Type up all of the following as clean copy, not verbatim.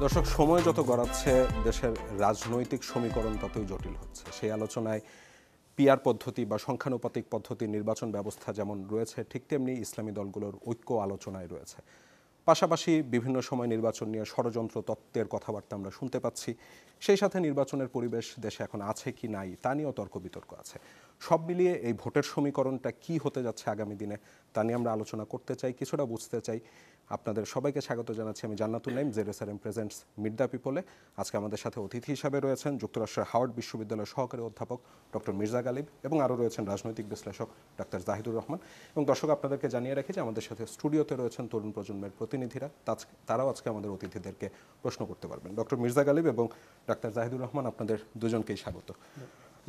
দর্শক, সময় যত গড়াচ্ছে দেশের রাজনৈতিক সমীকরণ ততই জটিল হচ্ছে। সেই আলোচনায় পিআর পদ্ধতি বা সংখ্যানুপাতিক পদ্ধতির নির্বাচন ব্যবস্থা যেমন রয়েছে, ঠিক তেমনি ইসলামী দলগুলোর ঐক্য আলোচনায় রয়েছে। পাশাপাশি বিভিন্ন সময় নির্বাচন নিয়ে ষড়যন্ত্র তত্ত্বের কথাবার্তা আমরা শুনতে পাচ্ছি। সেই সাথে নির্বাচনের পরিবেশ দেশে এখন আছে কি নাই তা নিয়েও তর্ক বিতর্ক আছে। সব মিলিয়ে এই ভোটের সমীকরণটা কি হতে যাচ্ছে আগামী দিনে তা নিয়ে আমরা আলোচনা করতে চাই, কিছুটা বুঝতে চাই। আপনাদের সবাইকে স্বাগত জানাচ্ছি। আমি Jannatul Naim, Jerusalem presents meet the পিপলে। আজকে আমাদের সাথে অতিথি হিসাবে রয়েছেন যুক্তরাষ্ট্রের হাওয়ার্ড বিশ্ববিদ্যালয়ের সহকারী অধ্যাপক ডক্টর মির্জা গালিব এবং আরও রয়েছেন রাজনৈতিক বিশ্লেষক ডাক্তার জাহিদুর রহমান। এবং দর্শক, আপনাদেরকে জানিয়ে রাখি যে আমাদের সাথে স্টুডিওতে রয়েছেন তরুণ প্রজন্মের প্রতিনিধিরা। তারাও আজকে আমাদের অতিথিদেরকে প্রশ্ন করতে পারবেন। ডক্টর মির্জা গালিব এবং ডাক্তার জাহিদুর রহমান, আপনাদের দুজনকেই স্বাগত।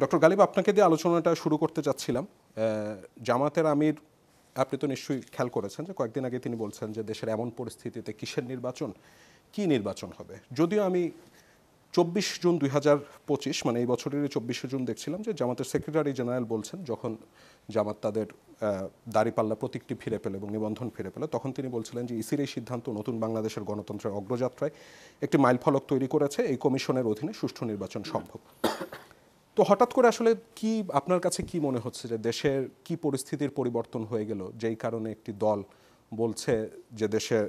ডক্টর গালিব, আপনাকে দিয়ে আলোচনাটা শুরু করতে চাচ্ছিলাম। জামাতের আমির, আপনি তো নিশ্চয়ই খেয়াল করেছেন যে কয়েকদিন আগে তিনি বলছেন যে দেশের এমন পরিস্থিতিতে কিসের নির্বাচন, কি নির্বাচন হবে। যদিও আমি 24 জুন 2025 মানে এই বছরের 24শে জুন দেখছিলাম যে জামাতের সেক্রেটারি জেনারেল বলছেন, যখন জামাত তাদের দাঁড়িপাল্লা প্রতীকটি ফিরে পেল এবং নিবন্ধন ফিরে পেল, তখন তিনি বলছিলেন যে ইসির এই সিদ্ধান্ত নতুন বাংলাদেশের গণতন্ত্রের অগ্রযাত্রায় একটি মাইলফলক তৈরি করেছে। এই কমিশনের অধীনে সুষ্ঠু নির্বাচন সম্ভব। তো হঠাৎ করে আসলে কি আপনার কাছে কি মনে হচ্ছে যে দেশের কি পরিস্থিতির পরিবর্তন হয়ে গেল, যেই কারণে একটি দল বলছে যে দেশের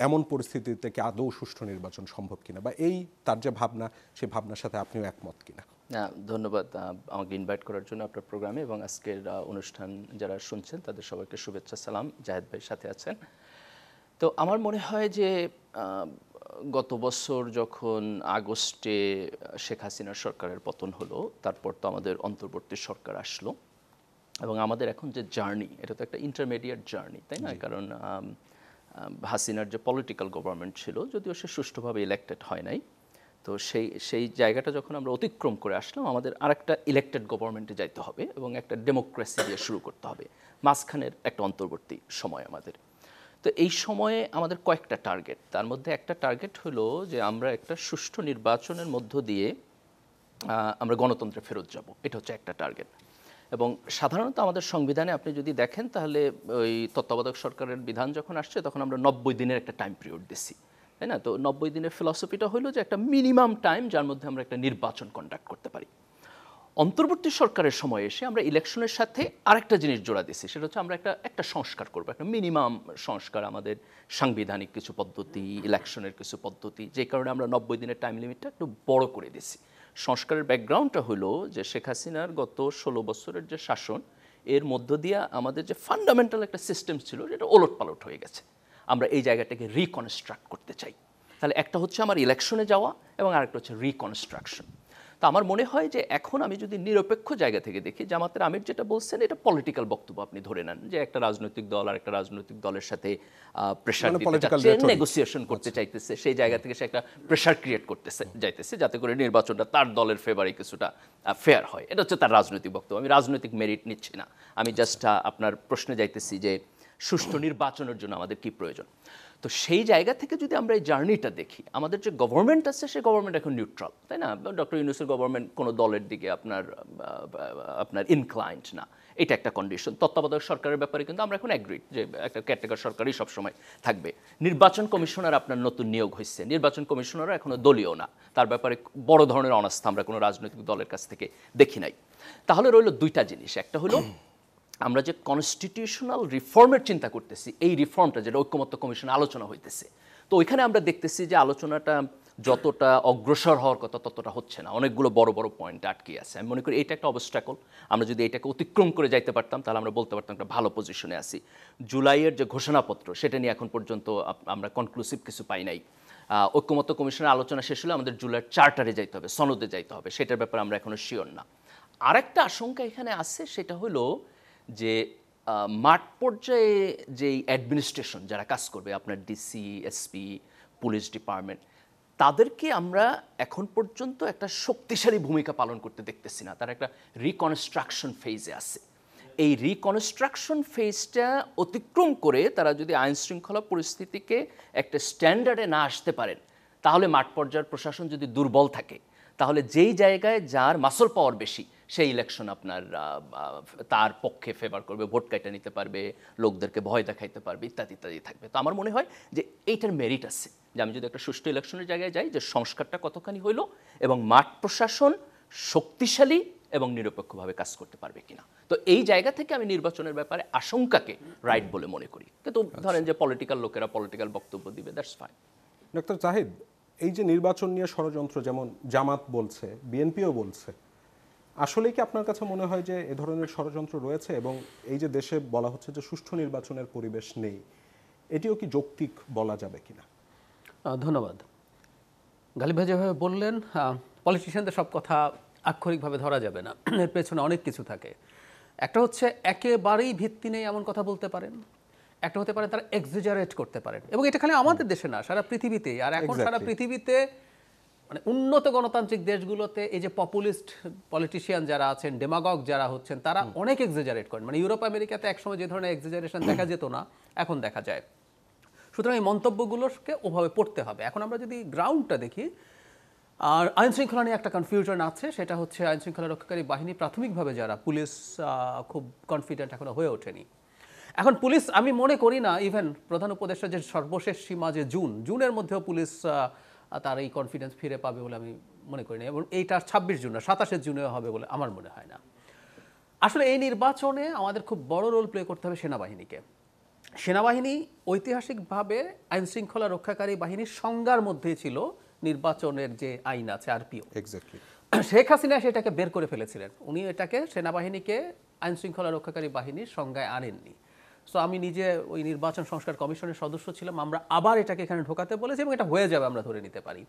এমন পরিস্থিতি থেকে আদৌ সুষ্ঠু নির্বাচন সম্ভব কিনা, বা এই তার যে ভাবনা, সেই ভাবনার সাথে আপনিও একমত কিনা? ধন্যবাদ আমাকে ইনভাইট করার জন্য আপনার প্রোগ্রামে, এবং আজকের অনুষ্ঠান যারা শুনছেন তাদের সবাইকে শুভেচ্ছা, সালাম। জাহেদ ভাই সাথে আছেন। তো আমার মনে হয় যে গত বছর যখন আগস্টে শেখ হাসিনার সরকারের পতন হলো, তারপর তো আমাদের অন্তর্বর্তী সরকার আসলো, এবং আমাদের এখন যে জার্নি, এটা তো একটা ইন্টারমিডিয়েট জার্নি, তাই না? কারণ হাসিনার যে পলিটিক্যাল গভর্নমেন্ট ছিল, যদিও সে সুষ্ঠুভাবে ইলেক্টেড হয় নাই, তো সেই জায়গাটা যখন আমরা অতিক্রম করে আসলাম, আমাদের আরেকটা ইলেক্টেড গভর্নমেন্টে যাইতে হবে এবং একটা ডেমোক্রেসি দিয়ে শুরু করতে হবে। মাঝখানের একটা অন্তর্বর্তী সময় আমাদের। তো এই সময়ে আমাদের কয়েকটা টার্গেট, তার মধ্যে একটা টার্গেট হলো যে আমরা একটা সুষ্ঠু নির্বাচনের মধ্য দিয়ে আমরা গণতন্ত্রে ফেরত যাব। এটা হচ্ছে একটা টার্গেট। এবং সাধারণত আমাদের সংবিধানে আপনি যদি দেখেন, তাহলে ওই তত্ত্বাবধায়ক সরকারের বিধান যখন আসছে, তখন আমরা 90 দিনের একটা টাইম পিরিয়ড দিচ্ছি, তাই না? তো 90 দিনের ফিলসফিটা হলো যে একটা মিনিমাম টাইম যার মধ্যে আমরা একটা নির্বাচন কন্ডাক্ট করতে পারি। অন্তর্বর্তী সরকারের সময় এসে আমরা ইলেকশনের সাথে আরেকটা জিনিস জোড়া দিচ্ছি, সেটা হচ্ছে আমরা একটা সংস্কার করবো, একটা মিনিমাম সংস্কার, আমাদের সাংবিধানিক কিছু পদ্ধতি, ইলেকশনের কিছু পদ্ধতি, যে কারণে আমরা 90 দিনের টাইম লিমিটটা একটু বড় করে দিচ্ছি। সংস্কারের ব্যাকগ্রাউন্ডটা হলো যে শেখ হাসিনার গত 16 বছরের যে শাসন, এর মধ্য দিয়ে আমাদের যে ফান্ডামেন্টাল একটা সিস্টেম ছিল, যেটা ওলট পালট হয়ে গেছে। আমরা এই জায়গাটাকে রিকনস্ট্রাক্ট করতে চাই। তাহলে একটা হচ্ছে আমার ইলেকশনে যাওয়া, এবং আরেকটা হচ্ছে রিকনস্ট্রাকশন। তো আমার মনে হয় যে এখন আমি যদি নিরপেক্ষ জায়গা থেকে দেখি, জামাতের আমির যেটা বলছেন, এটা পলিটিক্যাল বক্তব্য। আপনি ধরে নেন যে একটা রাজনৈতিক দল আর একটা রাজনৈতিক দলের সাথে প্রেশার দিতে চাচ্ছে, নেগোসিয়েশন করতে চাইতেছে, সেই জায়গা থেকে সে একটা প্রেশার ক্রিয়েট করতেছে যাইতেছে, যাতে করে নির্বাচনটা তার দলের ফেভারে কিছুটা ফেয়ার হয়। এটা হচ্ছে তার রাজনৈতিক বক্তব্য। আমি রাজনৈতিক মেরিট নিচ্ছি না, আমি জাস্ট আপনার প্রশ্নে যাইতেছি যে সুষ্ঠু নির্বাচনের জন্য আমাদের কি প্রয়োজন। তো সেই জায়গা থেকে যদি আমরা এই জার্নিটা দেখি, আমাদের যে গভর্নমেন্ট আছে, সেই গভর্নমেন্ট এখন নিউট্রাল, তাই না? ডক্টর ইউনূসের গভর্নমেন্ট কোনো দলের দিকে আপনার ইনক্লাইন্ড না, এটা একটা কন্ডিশন। তত্ত্বাবধায়ক সরকারের ব্যাপারে কিন্তু আমরা এখন অ্যাগ্রিড যে একটা কেয়ারটেকার সরকারই সবসময় থাকবে। নির্বাচন কমিশনার আপনার নতুন নিয়োগ হয়েছে, নির্বাচন কমিশনারও এখনও দলীয় না, তার ব্যাপারে বড় ধরনের অনাস্থা আমরা কোনো রাজনৈতিক দলের কাছ থেকে দেখি নাই। তাহলে রইল দুইটা জিনিস, একটা হলো আমরা যে কনস্টিটিউশনাল রিফর্মের চিন্তা করতেছি, এই রিফর্মটা যেটা ঐক্যমত্য কমিশনে আলোচনা হইতেছে, তো ওইখানে আমরা দেখতেছি যে আলোচনাটা যতটা অগ্রসর হওয়ার কথা ততটা হচ্ছে না, অনেকগুলো বড় বড় পয়েন্ট আটকে আছে। আমি মনে করি এটা একটা অবস্ট্যাকল। আমরা যদি এটাকে অতিক্রম করে যাইতে পারতাম, তাহলে আমরা বলতে পারতাম একটা ভালো পজিশনে আছি। জুলাইয়ের যে ঘোষণাপত্র, সেটা নিয়ে এখন পর্যন্ত আমরা কনক্লুসিভ কিছু পাই নাই। ঐক্যমত্য কমিশনের আলোচনা শেষ হলে আমাদের জুলাইয়ের চার্টারে যাইতে হবে, সনদে যাইতে হবে, সেটার ব্যাপারে আমরা এখনো শিওর না। আরেকটা আশঙ্কা এখানে আছে, সেটা হলো যে মাঠ পর্যায়ে যেই অ্যাডমিনিস্ট্রেশন যারা কাজ করবে, আপনার ডিসি, এসপি, পুলিশ ডিপার্টমেন্ট, তাদেরকে আমরা এখন পর্যন্ত একটা শক্তিশালী ভূমিকা পালন করতে দেখতেছি না। তারা একটা রিকনস্ট্রাকশন ফেজে আছে। এই রিকনস্ট্রাকশন ফেজটা অতিক্রম করে তারা যদি আইন শৃঙ্খলা পরিস্থিতিকে একটা স্ট্যান্ডার্ডে না আসতে পারেন, তাহলে মাঠ পর্যায়ের প্রশাসন যদি দুর্বল থাকে, তাহলে যেই জায়গায় যার মাসল পাওয়ার বেশি, সেই ইলেকশন আপনার তার পক্ষে ফেভার করবে, ভোট কাইটা নিতে পারবে, লোকদেরকে ভয় দেখাইতে পারবে, ইত্যাদি ইত্যাদি থাকবে। তো আমার মনে হয় যে এইটার মেরিট আছে, যে আমি যদি একটা সুষ্ঠু ইলেকশনের জায়গায় যাই, যে সংস্কারটা কতখানি হইল এবং মাঠ প্রশাসন শক্তিশালী এবং নিরপেক্ষভাবে কাজ করতে পারবে কিনা। তো এই জায়গা থেকে আমি নির্বাচনের ব্যাপারে আশঙ্কাকে রাইট বলে মনে করি। কিন্তু ধরেন যে পলিটিক্যাল লোকেরা পলিটিক্যাল বক্তব্য দিবে, দ্যাটস ফাইন। ডক্টর জাহিদ, এই যে নির্বাচন নিয়ে ষড়যন্ত্র, যেমন জামাত বলছে, বিএনপিও বলছে, আসলেই কি আপনার কাছে মনে হয় যে এ ধরনের ষড়যন্ত্র রয়েছে? এবং এই যে দেশে বলা হচ্ছে যে সুষ্ঠু নির্বাচনের পরিবেশ নেই, এটিও কি যৌক্তিক বলা যাবে কিনা? ধন্যবাদ। গালিব ভাই যেভাবে বললেন, পলিটিশিয়ানদের সব কথা আক্ষরিকভাবে ধরা যাবে না, এর পেছনে অনেক কিছু থাকে। একটা হচ্ছে একেবারেই ভিত্তি নেই এমন কথা বলতে পারেন, একটা হতে পারে তারা এক্সিজারেট করতে পারেন, এবং এটা খালি আমাদের দেশে না, সারা পৃথিবীতেই। আর এখন সারা পৃথিবীতে মানে উন্নত গণতান্ত্রিক দেশগুলোতে এই যে পপুলিস্ট পলিটিশিয়ান যারা আছেন, ডেমাগগ যারা হচ্ছেন, তারা অনেক এক্সিজারেট করেন। মানে ইউরোপ আমেরিকাতে একসময় যে ধরনের এক্সিজারেশন দেখা যেত না, এখন দেখা যায়। সুতরাং এই মন্তব্যগুলোকে ওভাবে পড়তে হবে। এখন আমরা যদি গ্রাউন্ডটা দেখি, আর আইন শৃঙ্খলা নিয়ে একটা কনফিউশন আছে, সেটা হচ্ছে আইন শৃঙ্খলা রক্ষাকারী বাহিনী প্রাথমিকভাবে যারা পুলিশ খুব কনফিডেন্ট এখনো হয়ে ওঠেনি। এখন পুলিশ, আমি মনে করি না ইভেন প্রধান উপদেষ্টা যে সর্বশেষ সীমা যে জুনের মধ্যেও পুলিশ তার এই কনফিডেন্স ফিরে পাবে বলে আমি মনে করি না, এবং এইটা 26 জুন না 27 জুনেও হবে বলে আমার মনে হয় না। আসলে এই নির্বাচনে আমাদের খুব বড় রোল প্লে করতে হবে সেনাবাহিনীকে। সেনাবাহিনী ঐতিহাসিকভাবে আইন শৃঙ্খলা রক্ষাকারী বাহিনীর সংজ্ঞার মধ্যেই ছিল নির্বাচনের যে আইন আছে, আরপিও। এক্স্যাক্টলি। শেখ হাসিনা সেটাকে বের করে ফেলেছিলেন, উনি এটাকে সেনাবাহিনীকে আইন শৃঙ্খলা রক্ষাকারী বাহিনীর সংজ্ঞায় আনেননি। সো আমি নিজে ওই নির্বাচন সংস্কার কমিশনের সদস্য ছিলাম, আমরা আবার এটাকে এখানে ঢোকাতে বলেছি এবং এটা হয়ে যাবে আমরা ধরে নিতে পারি।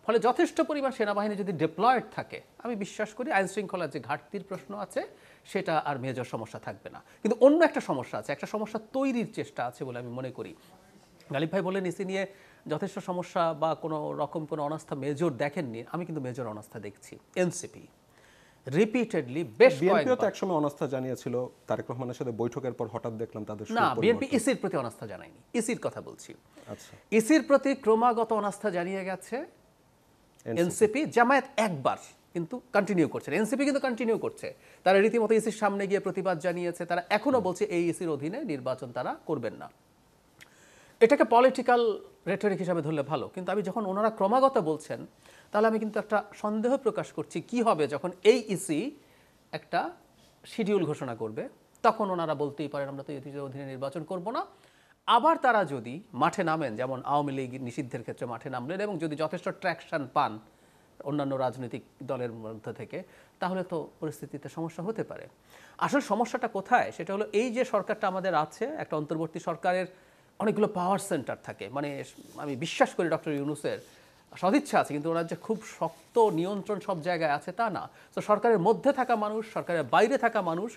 ফলে যথেষ্ট পরিমাণ সেনাবাহিনী যদি ডিপ্লয়েড থাকে, আমি বিশ্বাস করি আইন শৃঙ্খলার যে ঘাটতির প্রশ্ন আছে সেটা আর মেজর সমস্যা থাকবে না। কিন্তু অন্য একটা সমস্যা আছে, একটা সমস্যা তৈরির চেষ্টা আছে বলে আমি মনে করি। গালিব ভাই বললেন ইসি নিয়ে যথেষ্ট সমস্যা বা কোনো রকম কোনো অনাস্থা মেজর দেখেননি, আমি কিন্তু মেজর অনাস্থা দেখছি। এনসিপি রিপিটেডলি বেশ বিএনপিও তো একসময় অনাস্থা জানিয়েছিল, তারেক রহমানের সাথে বৈঠকের পর হঠাৎ দেখলাম তাদের না, বিএনপি ইসির প্রতি অনাস্থা জানায়নি, ইসির কথা বলছি। আচ্ছা, ইসির প্রতি ক্রমাগত অনাস্থা জানিয়ে গেছে এনসিপি। জামায়াত একবার কিন্তু কন্টিনিউ করছে, এনসিপি কিন্তু কন্টিনিউ করছে। তারা রীতিমতো ইসির সামনে গিয়ে প্রতিবাদ জানিয়েছে, তারা এখনো বলছে এই ইসির অধীনে নির্বাচন তারা করবেন না। এটাকে পলিটিক্যাল রেটরিক হিসাবে ধরলে ভালো, কিন্তু আমি যখন ওনারা ক্রমাগত বলছেন, তাহলে আমি কিন্তু একটা সন্দেহ প্রকাশ করছি কি হবে যখন এই ইসি একটা শিডিউল ঘোষণা করবে, তখন ওনারা বলতেই পারেন আমরা তো ইসির অধীনে নির্বাচন করব না। আবার তারা যদি মাঠে নামেন, যেমন আওয়ামী লীগ নিষিদ্ধের ক্ষেত্রে মাঠে নামলেন এবং যদি যথেষ্ট ট্র্যাকশন পান অন্যান্য রাজনৈতিক দলের মধ্যে থেকে, তাহলে তো পরিস্থিতিতে সমস্যা হতে পারে। আসল সমস্যাটা কোথায়, সেটা হলো এই যে সরকারটা আমাদের আছে, একটা অন্তর্বর্তী সরকারের অনেকগুলো পাওয়ার সেন্টার থাকে। মানে আমি বিশ্বাস করি ডক্টর ইউনূসের সদিচ্ছা আছে, কিন্তু ওনার যে খুব শক্ত নিয়ন্ত্রণ সব জায়গায় আছে তা না। তো সরকারের মধ্যে থাকা মানুষ, সরকারের বাইরে থাকা মানুষ,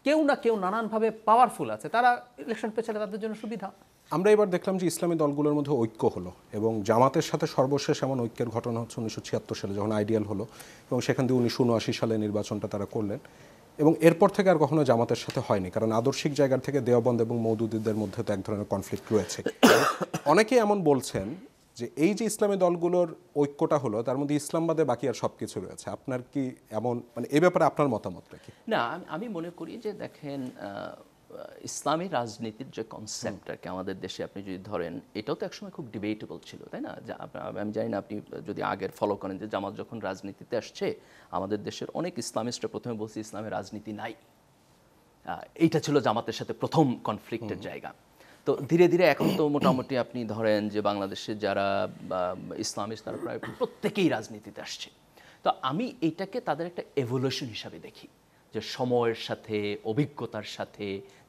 কেউ না কেউ নানানভাবে পাওয়ারফুল আছে, তারা ইলেকশন পেছালে তাদের জন্য সুবিধা। আমরা এবার দেখলাম যে ইসলামী দলগুলোর মধ্যে ঐক্য হলো, এবং জামাতের সাথে সর্বশেষ এমন ঐক্যের ঘটনা হচ্ছে 1976 সালে যখন আইডিয়াল হলো, এবং সেখান থেকে 1979 সালে নির্বাচনটা তারা করলেন, এবং এরপর থেকে আর কখনো জামাতের সাথে হয়নি, কারণ আদর্শিক জায়গা থেকে দেওবন্দ এবং মওদুদীদের মধ্যে তো এক ধরনের কনফ্লিক্ট রয়েছে। অনেকেই এমন বলছেন যে এই যে ইসলামী দলগুলোর ঐক্যটা হলো, তার মধ্যে ইসলামবাদে বাকি আর সব কিছু রয়েছে। আপনার কি এমন, মানে এই ব্যাপারে আপনার মতামতটা কি? না, আমি মনে করি যে দেখেন, ইসলামী রাজনীতির যে কনসেপ্ট আর কি আমাদের দেশে আপনি যদি ধরেন, এটাও তো একসময় খুব ডিবেটেবল ছিল, তাই না? আমি জানি না আপনি যদি আগের ফলো করেন, যে জামাত যখন রাজনীতিতে আসছে, আমাদের দেশের অনেক ইসলামিস্টরা প্রথমে বলছে ইসলামের রাজনীতি নাই। এইটা ছিল জামাতের সাথে প্রথম কনফ্লিক্টের জায়গা। তো ধীরে ধীরে এখন তো মোটামুটি আপনি ধরেন যে বাংলাদেশের যারা ইসলামিস্ট, তারা প্রায় প্রত্যেকেই রাজনীতিতে আসছে। তো আমি এইটাকে তাদের একটা এভলিউশন হিসাবে দেখি, যে সময়ের সাথে অভিজ্ঞতার সাথে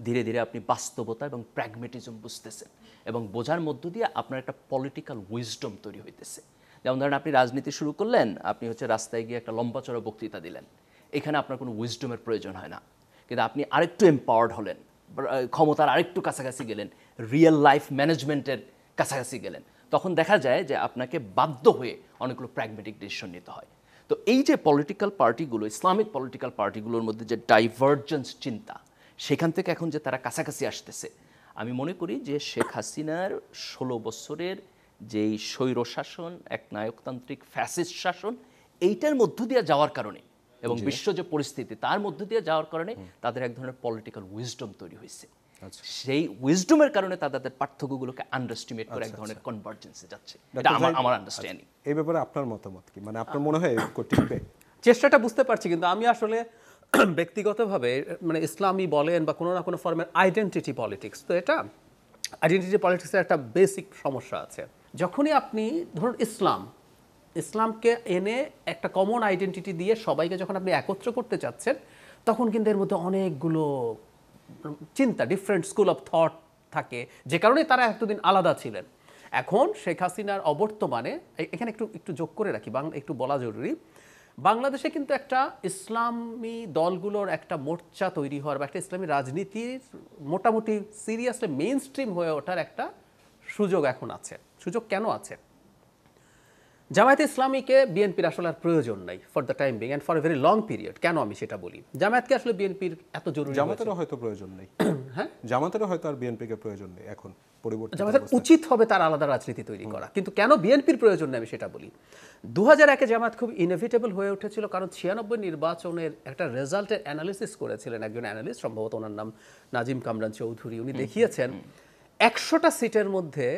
ধীরে ধীরে আপনি বাস্তবতা এবং প্র্যাগমেটিজম বুঝতেছেন, এবং বোঝার মধ্য দিয়ে আপনার একটা পলিটিক্যাল উইজডম তৈরি হইতেছে। যেমন ধরেন আপনি রাজনীতি শুরু করলেন, আপনি হচ্ছে রাস্তায় গিয়ে একটা লম্বা চড়া বক্তৃতা দিলেন, এখানে আপনার কোনো উইজডমের প্রয়োজন হয় না। কিন্তু আপনি আরেকটু এম্পাওয়ার্ড হলেন, ক্ষমতার আরেকটু কাছাকাছি গেলেন, রিয়েল লাইফ ম্যানেজমেন্টের কাছাকাছি গেলেন, তখন দেখা যায় যে আপনাকে বাধ্য হয়ে অনেকগুলো প্র্যাগমেটিক ডিসিশন নিতে হয়। তো এই যে পলিটিক্যাল পার্টিগুলো, ইসলামিক পলিটিক্যাল পার্টিগুলোর মধ্যে যে ডাইভার্জেন্স চিন্তা, সেখান থেকে এখন যে তারা কাছাকাছি আসতেছে, আমি মনে করি যে শেখ হাসিনার 16 বছরের যেই স্বৈরশাসন, এক নায়কতান্ত্রিক ফ্যাসিস্ট শাসন, এইটার মধ্য দিয়ে যাওয়ার কারণে এবং বিশ্ব যে পরিস্থিতি তার মধ্য দিয়ে যাওয়ার কারণে তাদের এক ধরনের পলিটিক্যাল উইজডম তৈরি হয়েছে। সেই উইজডমের কারণে তাদের পার্থক্যগুলোকে আন্ডারস্টিমেট করে এক ধরনের কনভার্জেন্সে যাচ্ছে। এটা আমার আন্ডারস্ট্যান্ডিং। এই ব্যাপারে আপনার মতামত কি? মানে আপনার মনে হয় টিকবে? চেষ্টাটা বুঝতে পারছি, কিন্তু আমি আসলে ব্যক্তিগতভাবে মানে ইসলামী বলেন বা কোনো না কোনো ফর্মের আইডেন্টিটি পলিটিক্স, তো এটা আইডেন্টিটি পলিটিক্সের একটা বেসিক সমস্যা আছে। যখনই আপনি ধরুন ইসলামকে এনে একটা কমন আইডেন্টিটি দিয়ে সবাইকে যখন আপনি একত্র করতে চাচ্ছেন, তখন কিন্তু এর মধ্যে অনেকগুলো চিন্তা, ডিফারেন্ট স্কুল অফ থট থাকে, যে কারণে তারা এতদিন আলাদা ছিলেন। এখন শেখ হাসিনার অবর্তমানে এখানে একটু যোগ করে রাখি, একটু বলা জরুরি, বাংলাদেশে কিন্তু একটা ইসলামী দলগুলোর একটা মোর্চা তৈরি হওয়ার বা একটা ইসলামী রাজনীতির মোটামুটি সিরিয়াসলি মেইন স্ট্রিম হয়ে ওঠার একটা সুযোগ এখন আছে। সুযোগ কেন আছে? জামায়াতে ইসলামীকে বিএনপির আসলে আর প্রয়োজন নাই for the time being and for a very long period. কেন আমি সেটা বলি? জামায়াতকে আসলে বিএনপির এত জরুরি, জামাতেরও হয়তো প্রয়োজন নেই। হ্যাঁ, জামাতেরও হয়তো আর বিএনপিকে প্রয়োজন নেই এখন পরিবর্তন। জামায়াতের উচিত হবে তার আলাদা রাজনীতি তৈরি করা, কিন্তু কেন বিএনপির প্রয়োজন নেই আমি সেটা বলি। 2001-এ জামায়াত খুব ইনএভিটেবল হয়ে উঠেছিল, কারণ 96 নির্বাচনের একটা রেজাল্টের অ্যানালিসিস করেছিলেন একজন অ্যানালিস্ট, সম্ভবত ওনার নাম নাজিম কামরান চৌধুরী। উনি দেখিয়েছেন 100টা সিটের মধ্যে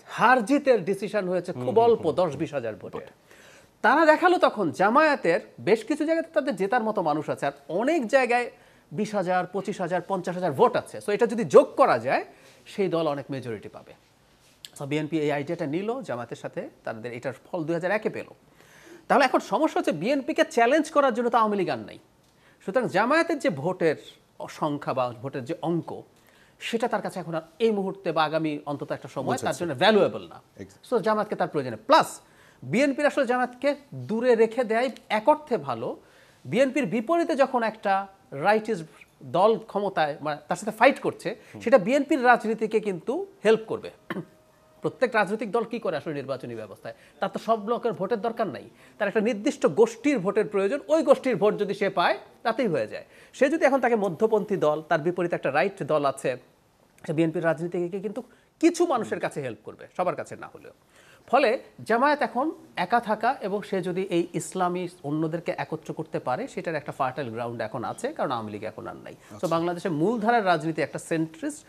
হার জিতের ডিসিশন হয়েছে খুব অল্প 10-20 হাজার ভোটে। তারা দেখালো তখন জামায়াতের বেশ কিছু জায়গাতে তাদের জেতার মতো মানুষ আছে, আর অনেক জায়গায় 20,000, 25,000, 50,000 ভোট আছে। সো এটা যদি যোগ করা যায় সেই দল অনেক মেজরিটি পাবে। সো বিএনপি এই আইডিয়াটা নিল, জামায়াতের সাথে তাদের এটার ফল 2001-এ পেল। তাহলে এখন সমস্যা হচ্ছে বিএনপিকে চ্যালেঞ্জ করার জন্য তো আওয়ামী লীগ আর নাই। সুতরাং জামায়াতের যে ভোটের সংখ্যা বা ভোটের যে অঙ্ক, সেটা তার কাছে এখন আর এই মুহূর্তে বা আগামী অন্তত একটা সময় তার জন্য ভ্যালুয়েবল না। সো জামায়াতকে তার প্রয়োজনে, প্লাস বিএনপির আসলে জামায়াতকে দূরে রেখে দেয় এক অর্থে ভালো। বিএনপির বিপরীতে যখন একটা রাইটিস দল ক্ষমতায় মানে তার সাথে ফাইট করছে, সেটা বিএনপির রাজনীতিকে কিন্তু হেল্প করবে। প্রত্যেক রাজনৈতিক দল কি করে আসলে নির্বাচনী ব্যবস্থায়, তার তো সব ব্লকের ভোটের দরকার নাই, তার একটা নির্দিষ্ট গোষ্ঠীর ভোটের প্রয়োজন। ওই গোষ্ঠীর ভোট যদি সে পায় তাতেই হয়ে যায়। সে যদি এখন তাকে মধ্যপন্থী দল, তার বিপরীতে একটা রাইট দল আছে, সে বিএনপির রাজনীতিকে কিন্তু কিছু মানুষের কাছে হেল্প করবে, সবার কাছে না হলেও। ফলে জামায়াত এখন একা থাকা এবং সে যদি এই ইসলামী অন্যদেরকে একত্র করতে পারে, সেটার একটা ফার্টাইল গ্রাউন্ড এখন আছে, কারণ আওয়ামী লীগ এখন আর নাই। তো বাংলাদেশের মূলধারার রাজনীতি একটা সেন্ট্রিস্ট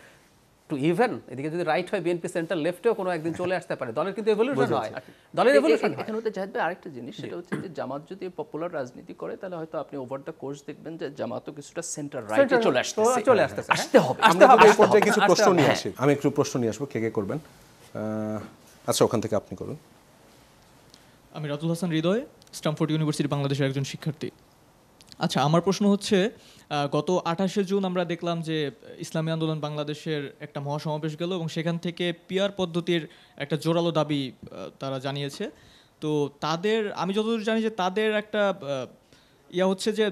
টু ইভেন, এদিকে যদি রাইট হয় বিএনপি সেন্টার লেফটেও কোনো একদিন চলে আসতে পারে। দলের কিন্তু এভলিউশন হয়, দলের এভলিউশন হয়। এখানে হতে জাহিদ ভাই আরেকটা জিনিস, সেটা হচ্ছে যে জামাত যদি পপুলার রাজনীতি করে, তাহলে হয়তো আপনি ওভার দ্য কোর্স দেখবেন যে জামাতও কিছুটা সেন্টার রাইটে চলে আসতেছে। আসতে হবে। আমরা এই পর্যায়ে কিছু প্রশ্ন নিয়ে আসি। আমি একটু প্রশ্ন নিয়ে আসবো, কে করবেন? আচ্ছা, ওখান থেকে আপনি করুন। আমি রাতুল হাসান হৃদয়, স্ট্যামফোর্ড ইউনিভার্সিটি বাংলাদেশের একজন শিক্ষার্থী। আচ্ছা, আমার প্রশ্ন হচ্ছে, গত 28শে জুন আমরা দেখলাম যে ইসলামী আন্দোলন বাংলাদেশের একটা মহাসমাবেশ গেল এবং সেখান থেকে পিআর পদ্ধতির একটা জোরালো দাবি তারা জানিয়েছে। তো তাদের, আমি যতদূর জানি যে তাদের একটা হচ্ছে যে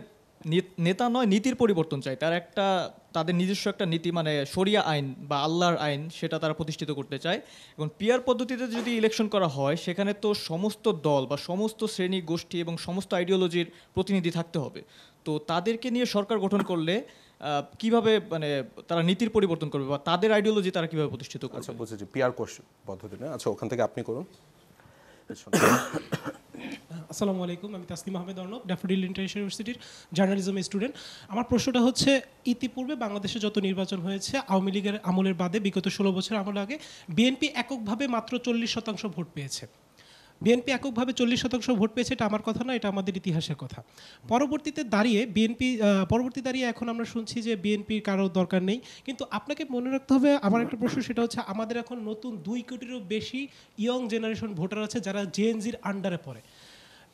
নেতা নয়, নীতির পরিবর্তন চাই। তাদের নিজস্ব একটা নীতি, মানে শরিয়া আইন বা আল্লাহর আইন, সেটা তারা প্রতিষ্ঠিত করতে চায়। এবং পিআর পদ্ধতিতে যদি ইলেকশন করা হয়, সেখানে তো সমস্ত দল বা সমস্ত শ্রেণী গোষ্ঠী এবং সমস্ত আইডিওলজির প্রতিনিধি থাকতে হবে। তো তাদেরকে নিয়ে সরকার গঠন করলে কিভাবে মানে তারা নীতির পরিবর্তন করবে বা তাদের আইডিওলজি তারা কিভাবে প্রতিষ্ঠিত করবে? আচ্ছা, বুঝেছি, পিআর পদ্ধতি না। আচ্ছা, ওখান থেকে আপনি করুন। আসসালামু আলাইকুম, আমি তাসনিম আহমেদ অর্ণব, ড্যাফোডিল ইন্টারন্যাশনাল ইউনিভার্সিটির জার্নালিজম স্টুডেন্ট। আমার প্রশ্নটা হচ্ছে, ইতিপূর্বে বাংলাদেশে যত নির্বাচন হয়েছে আওয়ামী লীগের আমলের বাদে, বিগত 16 বছর আমলের আগে বিএনপি এককভাবে মাত্র 40% ভোট পেয়েছে। বিএনপি এককভাবে 40% ভোট পেয়েছে, এটা আমার কথা না, এটা আমাদের ইতিহাসের কথা। পরবর্তীতে দাঁড়িয়ে এখন আমরা শুনছি যে বিএনপির কারোর দরকার নেই। কিন্তু আপনাকে মনে রাখতে হবে, আমার একটা প্রশ্ন, সেটা হচ্ছে আমাদের এখন নতুন 2 কোটিরও বেশি ইয়ং জেনারেশন ভোটার আছে যারা জেএনজির আন্ডারে পড়ে।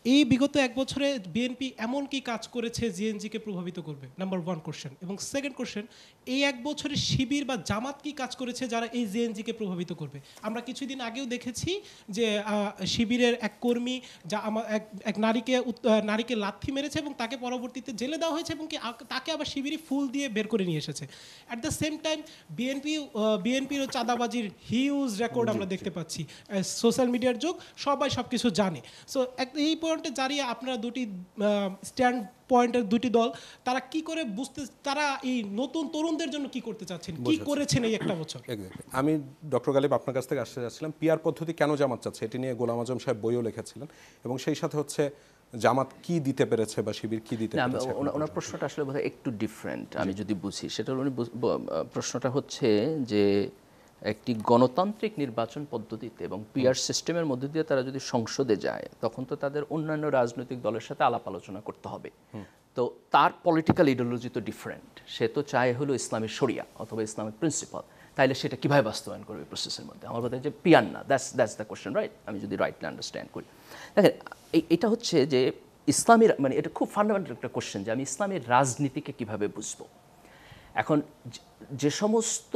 এই বিগত 1 বছরে বিএনপি এমন কি কাজ করেছে জেএনজিকে প্রভাবিত করবে? Number 1 question. এবং সেকেন্ড কোশ্চেন, এই 1 বছরে শিবির বা জামাত কি কাজ করেছে যারা এই জেএনজিকে প্রভাবিত করবে? আমরা কিছুদিন আগেও দেখেছি যে শিবিরের এক কর্মী এক নারীকে লাথি মেরেছে এবং তাকে পরবর্তীতে জেলে দেওয়া হয়েছে এবং তাকে আবার শিবিরই ফুল দিয়ে বের করে নিয়ে এসেছে। অ্যাট দ্য সেম টাইম বিএনপিরও চাঁদাবাজির হিউজ রেকর্ড আমরা দেখতে পাচ্ছি। সোশ্যাল মিডিয়ার যুগ, সবাই সব কিছু জানে। সো এই পয়েন্টে দাঁড়িয়ে আপনারা দুটি স্ট্যান্ড পয়েন্টের দুটি দল, তারা কি করে তারা এই নতুন তরুণদের জন্য কি করতে চাচ্ছেন, কি করেছেন এই 1 বছর? আমি ডক্টর গালিব আপনার কাছ থেকে আসতে যাচ্ছিলাম, পিআর পদ্ধতি কেন জামাত চাচ্ছে, এটি নিয়ে গোলাম আজম সাহেব বইও লিখেছিলেন। এবং সেই সাথে হচ্ছে জামাত কি দিতে পেরেছে বা শিবির কি দিতে না, পেরেছে? ওনার প্রশ্নটা আসলে বোধহয় একটু ডিফারেন্ট, আমি যদি বুঝি সেটা হলো প্রশ্নটা হচ্ছে যে একটি গণতান্ত্রিক নির্বাচন পদ্ধতিতে এবং পিআর সিস্টেমের মধ্যে দিয়ে তারা যদি সংসদে যায় তখন তো তাদের অন্যান্য রাজনৈতিক দলের সাথে আলাপ আলোচনা করতে হবে। তো তার পলিটিক্যাল ইডিওলজি তো ডিফারেন্ট, সে তো চায় হলো ইসলামী শরিয়া অথবা ইসলামিক প্রিন্সিপাল, তাইলে সেটা কীভাবে বাস্তবায়ন করবে প্রসেসের মধ্যে? আমার বোধ হয় যে পিয়ার না, দ্যাটস দ্য কোয়েশ্চেন, রাইট? আমি যদি রাইটলি আন্ডারস্ট্যান্ড করি, দেখেন এটা হচ্ছে যে ইসলামের মানে এটা খুব ফান্ডামেন্টাল একটা কোয়েশ্চেন যে আমি ইসলামের রাজনীতিকে কিভাবে বুঝবো। এখন যে সমস্ত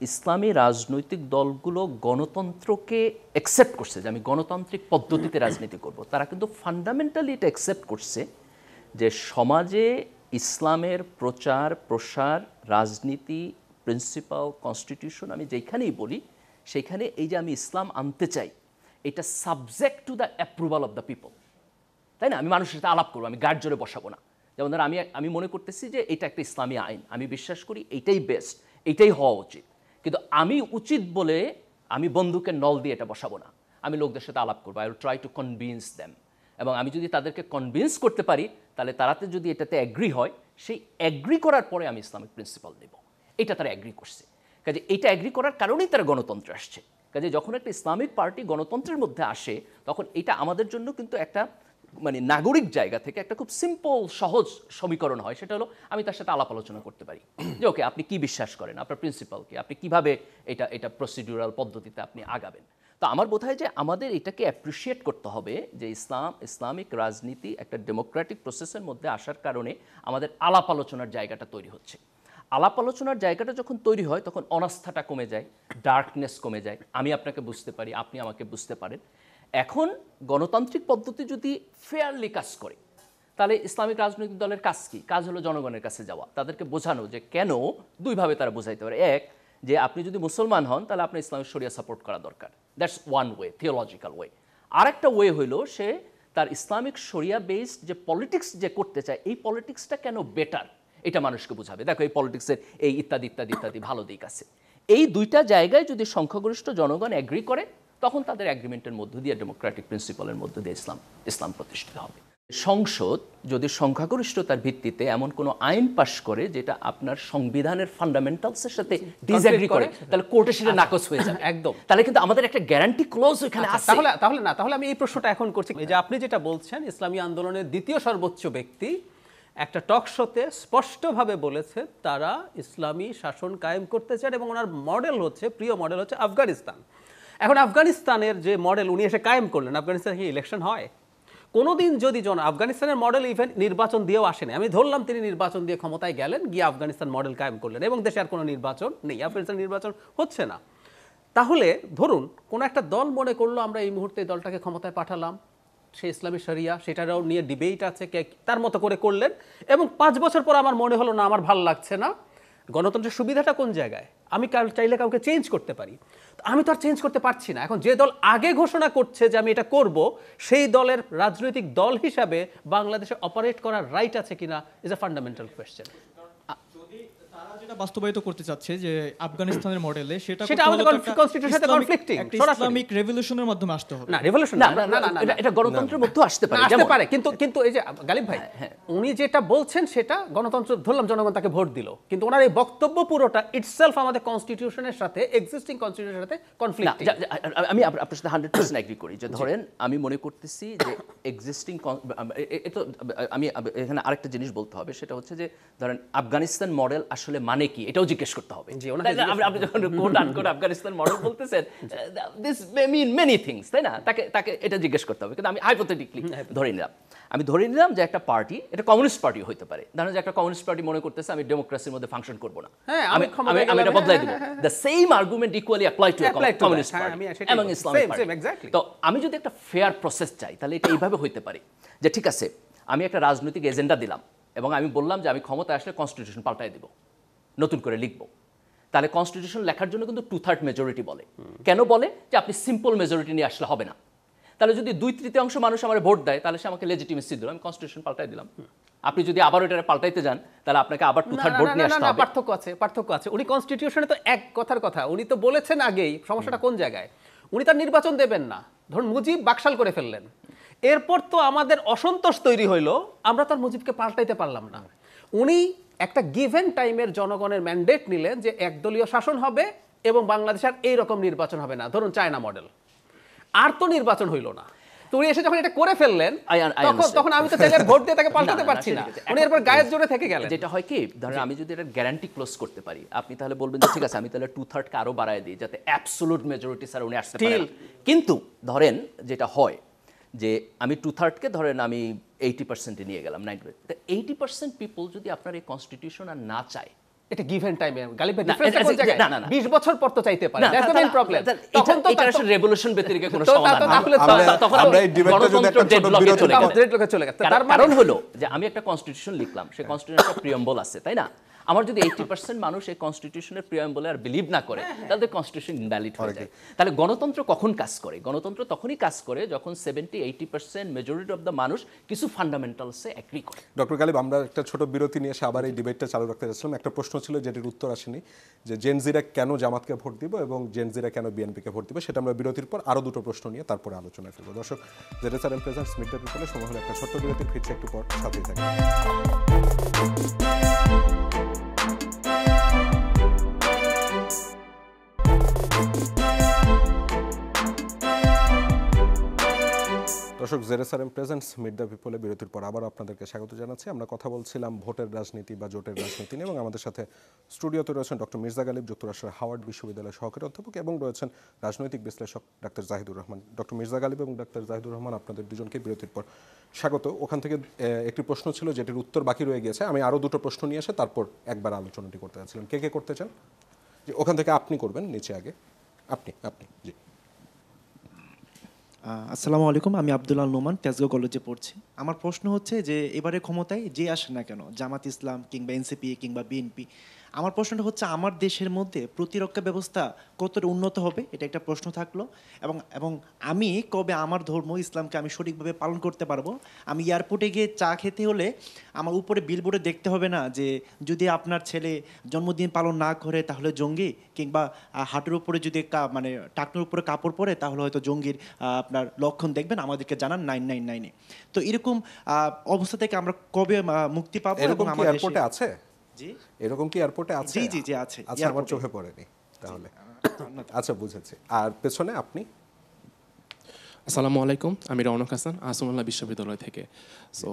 ইসলামী রাজনৈতিক দলগুলো গণতন্ত্রকে অ্যাকসেপ্ট করছে যে আমি গণতান্ত্রিক পদ্ধতিতে রাজনীতি করব, তারা কিন্তু ফান্ডামেন্টালি এটা অ্যাকসেপ্ট করছে যে সমাজে ইসলামের প্রচার প্রসার, রাজনীতি, প্রিন্সিপাল, কনস্টিটিউশন আমি যেখানেই বলি সেইখানে এই যে আমি ইসলাম আনতে চাই এটা subject to the approval of the people, তাই না? আমি মানুষের সাথে আলাপ করবো, আমি গার্ড জোরে বসাবো না। যেমন ধর আমি মনে করতেছি যে এটা একটা ইসলামী আইন, আমি বিশ্বাস করি এইটাই বেস্ট, এইটাই হওয়া উচিত, কিন্তু আমি উচিত বলে আমি বন্দুকের নল দিয়ে এটা বসাবো না। আমি লোকদের সাথে আলাপ করবো, I will try to convince them, এবং আমি যদি তাদেরকে কনভিন্স করতে পারি তাহলে তারাতে যদি এটাতে অ্যাগ্রি হয়, সেই অ্যাগ্রি করার পরে আমি ইসলামিক প্রিন্সিপাল দেব। এটা তারা অ্যাগ্রি করছে, কাজে এটা অ্যাগ্রি করার কারণেই তারা গণতন্ত্রে আসছে। কাজে যখন একটা ইসলামিক পার্টি গণতন্ত্রের মধ্যে আসে তখন এটা আমাদের জন্য কিন্তু একটা মানে নাগরিক জায়গা থেকে একটা খুব সিম্পল সহজ সমীকরণ হয়, সেটা হলো আমি তার সাথে আলাপ আলোচনা করতে পারি যে ওকে আপনি কি বিশ্বাস করেন, আপনার প্রিন্সিপাল কি, আপনি কিভাবে এটা প্রসিডিউরাল পদ্ধতিতে আপনি আগাবেন। তো আমার বোধ হয় যে আমাদের এটাকে অ্যাপ্রিসিয়েট করতে হবে যে ইসলামিক রাজনীতি একটা ডেমোক্রেটিক প্রসেসের মধ্যে আসার কারণে আমাদের আলাপ আলোচনার জায়গাটা তৈরি হচ্ছে। আলাপ আলোচনার জায়গাটা যখন তৈরি হয় তখন অনাস্থাটা কমে যায়, ডার্কনেস কমে যায়, আমি আপনাকে বুঝতে পারি, আপনি আমাকে বুঝতে পারেন। এখন গণতান্ত্রিক পদ্ধতি যদি ফেয়ারলি কাজ করে তাহলে ইসলামিক রাজনৈতিক দলের কাজ কি? কাজ হলো জনগণের কাছে যাওয়া, তাদেরকে বোঝানো যে কেন, দুইভাবে তারা বোঝাইতে পারে। এক, যে আপনি যদি মুসলমান হন তাহলে আপনার ইসলামিক শরিয়া সাপোর্ট করা দরকার, that's one way, theological way. আরেকটা ওয়ে হইল সে তার ইসলামিক শরিয়া বেসড যে পলিটিক্স যে করতে চায় এই পলিটিক্সটা কেন বেটার এটা মানুষকে বোঝাবে, দেখো এই পলিটিক্সের এই ইত্যাদি ইত্যাদি ইত্যাদি ভালো দিক আছে। এই দুইটা জায়গায় যদি সংখ্যাগরিষ্ঠ জনগণ অ্যাগ্রি করে তখন তাদের অ্যাগ্রিমেন্টের মধ্য দিয়ে ডেমোক্রেটিক প্রিন্সিপালের মধ্য দিয়ে ইসলাম প্রতিষ্ঠিত হবে। সংসদ যদি সংখ্যাগরিষ্ঠতার ভিত্তিতে এমন কোনো আইন পাশ করে যেটা আপনার সংবিধানের ফান্ডামেন্টালসের সাথে ডিসএগ্রি করে তাহলে কোর্টে সেটা নাকচ হয়ে যাবে একদম। তাহলে কিন্তু আমাদের একটা গ্যারান্টি ক্লজ ওখানে আছে। তাহলে আমি এই প্রশ্নটা এখন করছি, এই যে আপনি যেটা বলছেন ইসলামী আন্দোলনের দ্বিতীয় সর্বোচ্চ ব্যক্তি একটা টক শোতে স্পষ্টভাবে বলেছে তারা ইসলামী শাসন কায়েম করতে চান এবং ওনার মডেল হচ্ছে, প্রিয় মডেল হচ্ছে আফগানিস্তান। এখন আফগানিস্তানের যে মডেল উনি এসে কায়েম করলেন, আফগানিস্তানে কি ইলেকশন হয়? কোনোদিন যদি আফগানিস্তানের মডেল ইভেন নির্বাচন দিয়েও আসেনি, আমি ধরলাম তিনি নির্বাচন দিয়ে ক্ষমতায় গেলেন, গিয়ে আফগানিস্তান মডেল কায়েম করলেন এবং দেশে আর কোনো নির্বাচন নেই, আফগানিস্তান নির্বাচন হচ্ছে না। তাহলে ধরুন কোনো একটা দল মনে করলো আমরা এই মুহূর্তে এই দলটাকে ক্ষমতায় পাঠালাম, সে ইসলামী শরিয়া সেটারও নিয়ে ডিবেট আছে, কে তার মতো করে করলেন, এবং 5 বছর পর আমার মনে হলো না আমার ভালো লাগছে না, গণতন্ত্রের সুবিধাটা কোন জায়গায়? আমি চাইলে কাউকে চেঞ্জ করতে পারি, আমি তো আর চেঞ্জ করতে পারছি না। এখন যে দল আগে ঘোষণা করছে যে আমি এটা করব, সেই দলের রাজনৈতিক দল হিসাবে বাংলাদেশে অপারেট করার রাইট আছে কিনা ইজ আ ফান্ডামেন্টাল কোয়েশ্চেন। যেটা বাস্তবায়িত করতে চাচ্ছে যে আফগানিস্তানের মডেলে সেটা আমাদের কনস্টিটিউশনের সাথে কনফ্লিক্টিং, ইসলামিক রেভলিউশনের মাধ্যমে আসতে হবে। না রেভলিউশন না, এটা গণতন্ত্রের মধ্যে আসতে পারে, আসতে পারে, কিন্তু এই যে গালিব ভাই উনি যেটা বলছেন সেটা গণতন্ত্র, ধরলাম জনগণ তাকে ভোট দিল, কিন্তু ওনার এই বক্তব্য পুরোটা ইটসেলফ আমাদের কনস্টিটিউশনের সাথে, এক্সিস্টিং কনস্টিটিউশনের সাথে কনফ্লিক্টিং। আমি আপনার সাথে 100% এগ্রি করি যে ধরেন আমি মনে করতেছি যে এক্সিস্টিং, আমি এখানে আরেকটা জিনিস বলতে হবে, সেটা হচ্ছে যে ধরেন আফগানিস্তান মডেল আসলে মানে কি এটাও জিজ্ঞেস করতে হবে। আপনি যখন কোট আনকোট আফগানিস্তান মডেল বলতেছেন, this may mean many things, তাই না? তাকে এটা জিজ্ঞেস করতে হবে। কিন্তু আমি হাইপোথেটিক্যালি ধরে নিলাম যে একটা পার্টি, এটা কমিউনিস্ট পার্টি হইতে পারে, ধরেন যে একটা কমিউনিস্ট পার্টি মনে করতেছে আমি ডেমোক্রেসির মধ্যে ফাংশন করব না, আমি এটা বদলাই দিব। The same argument equally apply to communist party এবং ইসলামিক পার্টি। তো আমি যদি একটা ফেয়ার প্রসেস চাই তাহলে এটা এইভাবে হইতে পারে যে ঠিক আছে আমি একটা রাজনৈতিক এজেন্ডা দিলাম এবং আমি বললাম যে আমি ক্ষমতায় আসলে কনস্টিটিউশন পাল্টাই দিব, নতুন করে লিখবো। তাহলে কনস্টিটিউশন লেখার জন্য কিন্তু 2/3 মেজরিটি বলে। কেন বলে? যে আপনি সিম্পল মেজরিটি নিয়ে আসলে হবে না। তাহলে যদি 2/3 মানুষ আমার ভোট দেয় তাহলে সে আমাকে লেজিটিমেসি দিল, আমি কনস্টিটিউশন পাল্টাই দিলাম। আপনি যদি আবার ওটা পাল্টাইতে যান তাহলে আপনাকে আবার 2/3 ভোট নিয়ে আসতে হবে। পার্থক্য আছে। উনি কনস্টিটিউশনে তো এক কথার কথা, উনি তো বলেছেন আগেই, সমস্যাটা কোন জায়গায়? উনি তার নির্বাচন দেবেন না, ধরুন মুজিব বাকশাল করে ফেললেন, এরপর তো আমাদের অসন্তোষ তৈরি হইলো, আমরা তো আর মুজিবকে পাল্টাইতে পারলাম না। উনি একটা গিভেন টাইমের জনগণের ম্যান্ডেট নিলেন যে একদলীয় শাসন হবে এবং বাংলাদেশ আর এইরকম নির্বাচন হবে না, ধরুন চায়না মডেল। আর তো নির্বাচন হইল না। তো উনি এসে যখন এটা করে ফেললেন তখন আমি তো চাইলে ভোট দিয়ে তাকে পাল্টাতে পারছি না, উনি এরপর গায়ের জোরে থেকে গেলেন। যেটা হয় কি, ধরেন আমি যদি এটা গ্যারান্টি ক্লোজ করতে পারি, আপনি তাহলে বলবেন যে ঠিক আছে আমি তাহলে 2/3 কে আরো বাড়ায় দিই যাতে অ্যাবসলিউট মেজরিটি স্যার উনি আসতে পারেন। কিন্তু ধরেন যেটা হয় যে আমি 2/3 কে ধরেন আমি 80% নিয়ে গেলাম, 90%। 80% পিপল যদি আপনার এই কনস্টিটিউশন আর না চায়, এটা গিভেন টাইমে গালিব ভাই ডিফারেন্সটা কোন জায়গায়? 20 বছর পর তো চাইতে পারে, দ্যাটস দ্য মেইন প্রবলেম। তখন তো এটা আসলে রেভলিউশন ব্যতিরেকে কোনো সমাধান না। তখন আমরা এই ডিবেটটা যদি একটা ছোট বিরতি চলে গেছে। তার কারণ হলো যে আমি একটা কনস্টিটিউশন লিখলাম, সেই কনস্টিটিউশনের প্রিয়াম্বল আছে, তাই না? আমার যদি 80% মানুষ এই কনস্টিটিউশনের প্রিয়াম্বলে আর বিলিভ না করে, তাহলে কনস্টিটিউশন ইনভ্যালিড হয়ে যায়। তাহলে গণতন্ত্র কখন কাজ করে? গণতন্ত্র তখনই কাজ করে যখন 70-80% মেজরিটি অফ দ্য মানুষ কিছু ফান্ডামেন্টালসে এগ্রি করে। ডক্টর গালিব, আমরা একটা ছোট বিরতি নিয়ে এসে আবার এই ডিবেটটা চালু রাখতে যাচ্ছিলাম। একটা প্রশ্ন ছিল যেটির উত্তর আসেনি, যে জেনজিরা কেন জামাতকে ভোট দিব এবং জেনজিরা কেন বিএনপিকে ভোট দিবে, সেটা আমরা বিরতির পর আরও দুটো প্রশ্ন নিয়ে তারপরে আলোচনায় ফিরবো। দর্শক, জেডএসআরএম প্রেজেন্টস মিড ডে পিপলে সময় হলো একটা ছোট্ট বিরতির, ফিরছে একটু পর, সাথেই থাকবে। দর্শক, জেডএসআরএম প্রেজেন্টস মিড দ্য পিপলে বিরতির পর আবার আপনাদেরকে স্বাগত জানাচ্ছি। আমরা কথা বলছিলাম ভোটের রাজনীতি বা জোটের রাজনীতি নিয়ে, এবং আমাদের সাথে স্টুডিওতে রয়েছেন ডক্টর মির্জা গালিব, যুক্তরাষ্ট্রের হাওয়ার্ড বিশ্ববিদ্যালয়ের সহকারী অধ্যাপক, এবং রয়েছেন রাজনৈতিক বিশ্লেষক ডাক্তার জাহিদুর রহমান। ডক্টর মির্জা গালিব এবং ডাক্তার জাহিদুর রহমান, আপনাদের দুজনকে বিরতির পর স্বাগত। ওখান থেকে একটি প্রশ্ন ছিল যেটির উত্তর বাকি রয়ে গিয়েছে, আমি আরও দুটো প্রশ্ন নিয়ে এসে তারপর একবার আলোচনাটি করতে চাচ্ছিলাম। কে কে করতে চান? যে ওখান থেকে আপনি করবেন, নিচে আগে আপনি জি। আসসালামু আলাইকুম, আমি আব্দুল্লাহ নোমান, তেজগাঁও কলেজে পড়ছি। আমার প্রশ্ন হচ্ছে যে এবারে ক্ষমতায় যে আসে না কেন, জামাত ইসলাম কিংবা এনসিপি কিংবা বিএনপি, আমার প্রশ্নটা হচ্ছে আমার দেশের মধ্যে প্রতিরক্ষা ব্যবস্থা কতটা উন্নত হবে, এটা একটা প্রশ্ন থাকলো। এবং আমি কবে আমার ধর্ম ইসলামকে আমি সঠিকভাবে পালন করতে পারবো? আমি এয়ারপোর্টে গিয়ে চা খেতে হলে আমার উপরে বিলবোর্ডে দেখতে হবে না যে যদি আপনার ছেলে জন্মদিন পালন না করে তাহলে জঙ্গি, কিংবা হাঁটুর উপরে যদি মানে টাকনোর উপরে কাপড় পরে তাহলে হয়তো জঙ্গির আপনার লক্ষণ দেখবেন, আমাদেরকে জানান 999-এ। তো এরকম অবস্থা থেকে আমরা কবে মুক্তি পাবো? এরকম কি এয়ারপোর্টে আছে? জি, এরকম কি এয়ারপোর্টে আছে? জি জি আছে। আচ্ছা, আমার চোখে পড়েনি তাহলে। আচ্ছা, বুঝেছি। আর পেছনে আপনি? আসসালামু আলাইকুম, আমি রওনক হাসান, আসমানুল্লাহ বিশ্ববিদ্যালয় থেকে। সো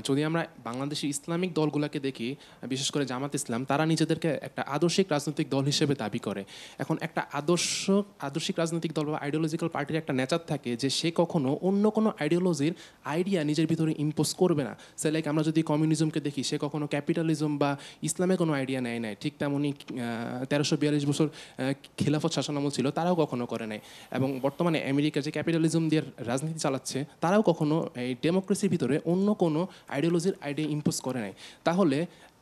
যদি আমরা বাংলাদেশের ইসলামিক দলগুলোকে দেখি, বিশেষ করে জামাত ইসলাম, তারা নিজেদেরকে একটা আদর্শিক রাজনৈতিক দল হিসেবে দাবি করে। এখন একটা আদর্শিক রাজনৈতিক দল বা আইডিওলজিক্যাল পার্টির একটা নেচার থাকে যে সে কখনো অন্য কোনো আইডিওলজির আইডিয়া নিজের ভিতরে ইম্পোজ করবে না। সে লাইক আমরা যদি কমিউনিজমকে দেখি, সে কখনো ক্যাপিটালিজম বা ইসলামে কোনো আইডিয়া নেয় নাই। ঠিক তেমনই 1342 বছর খিলাফত শাসনামল ছিল, তারাও কখনো করে নাই। এবং বর্তমানে আমেরিকা যে ক্যাপিটালিজম দিয়ে রাজনীতি চালাচ্ছে, তারাও কখনো এই ডেমোক্রেসির ভিতরে অন্য কোনো আইডিওলজির আইডিয়া ইম্পোজ করে নাই। তাহলে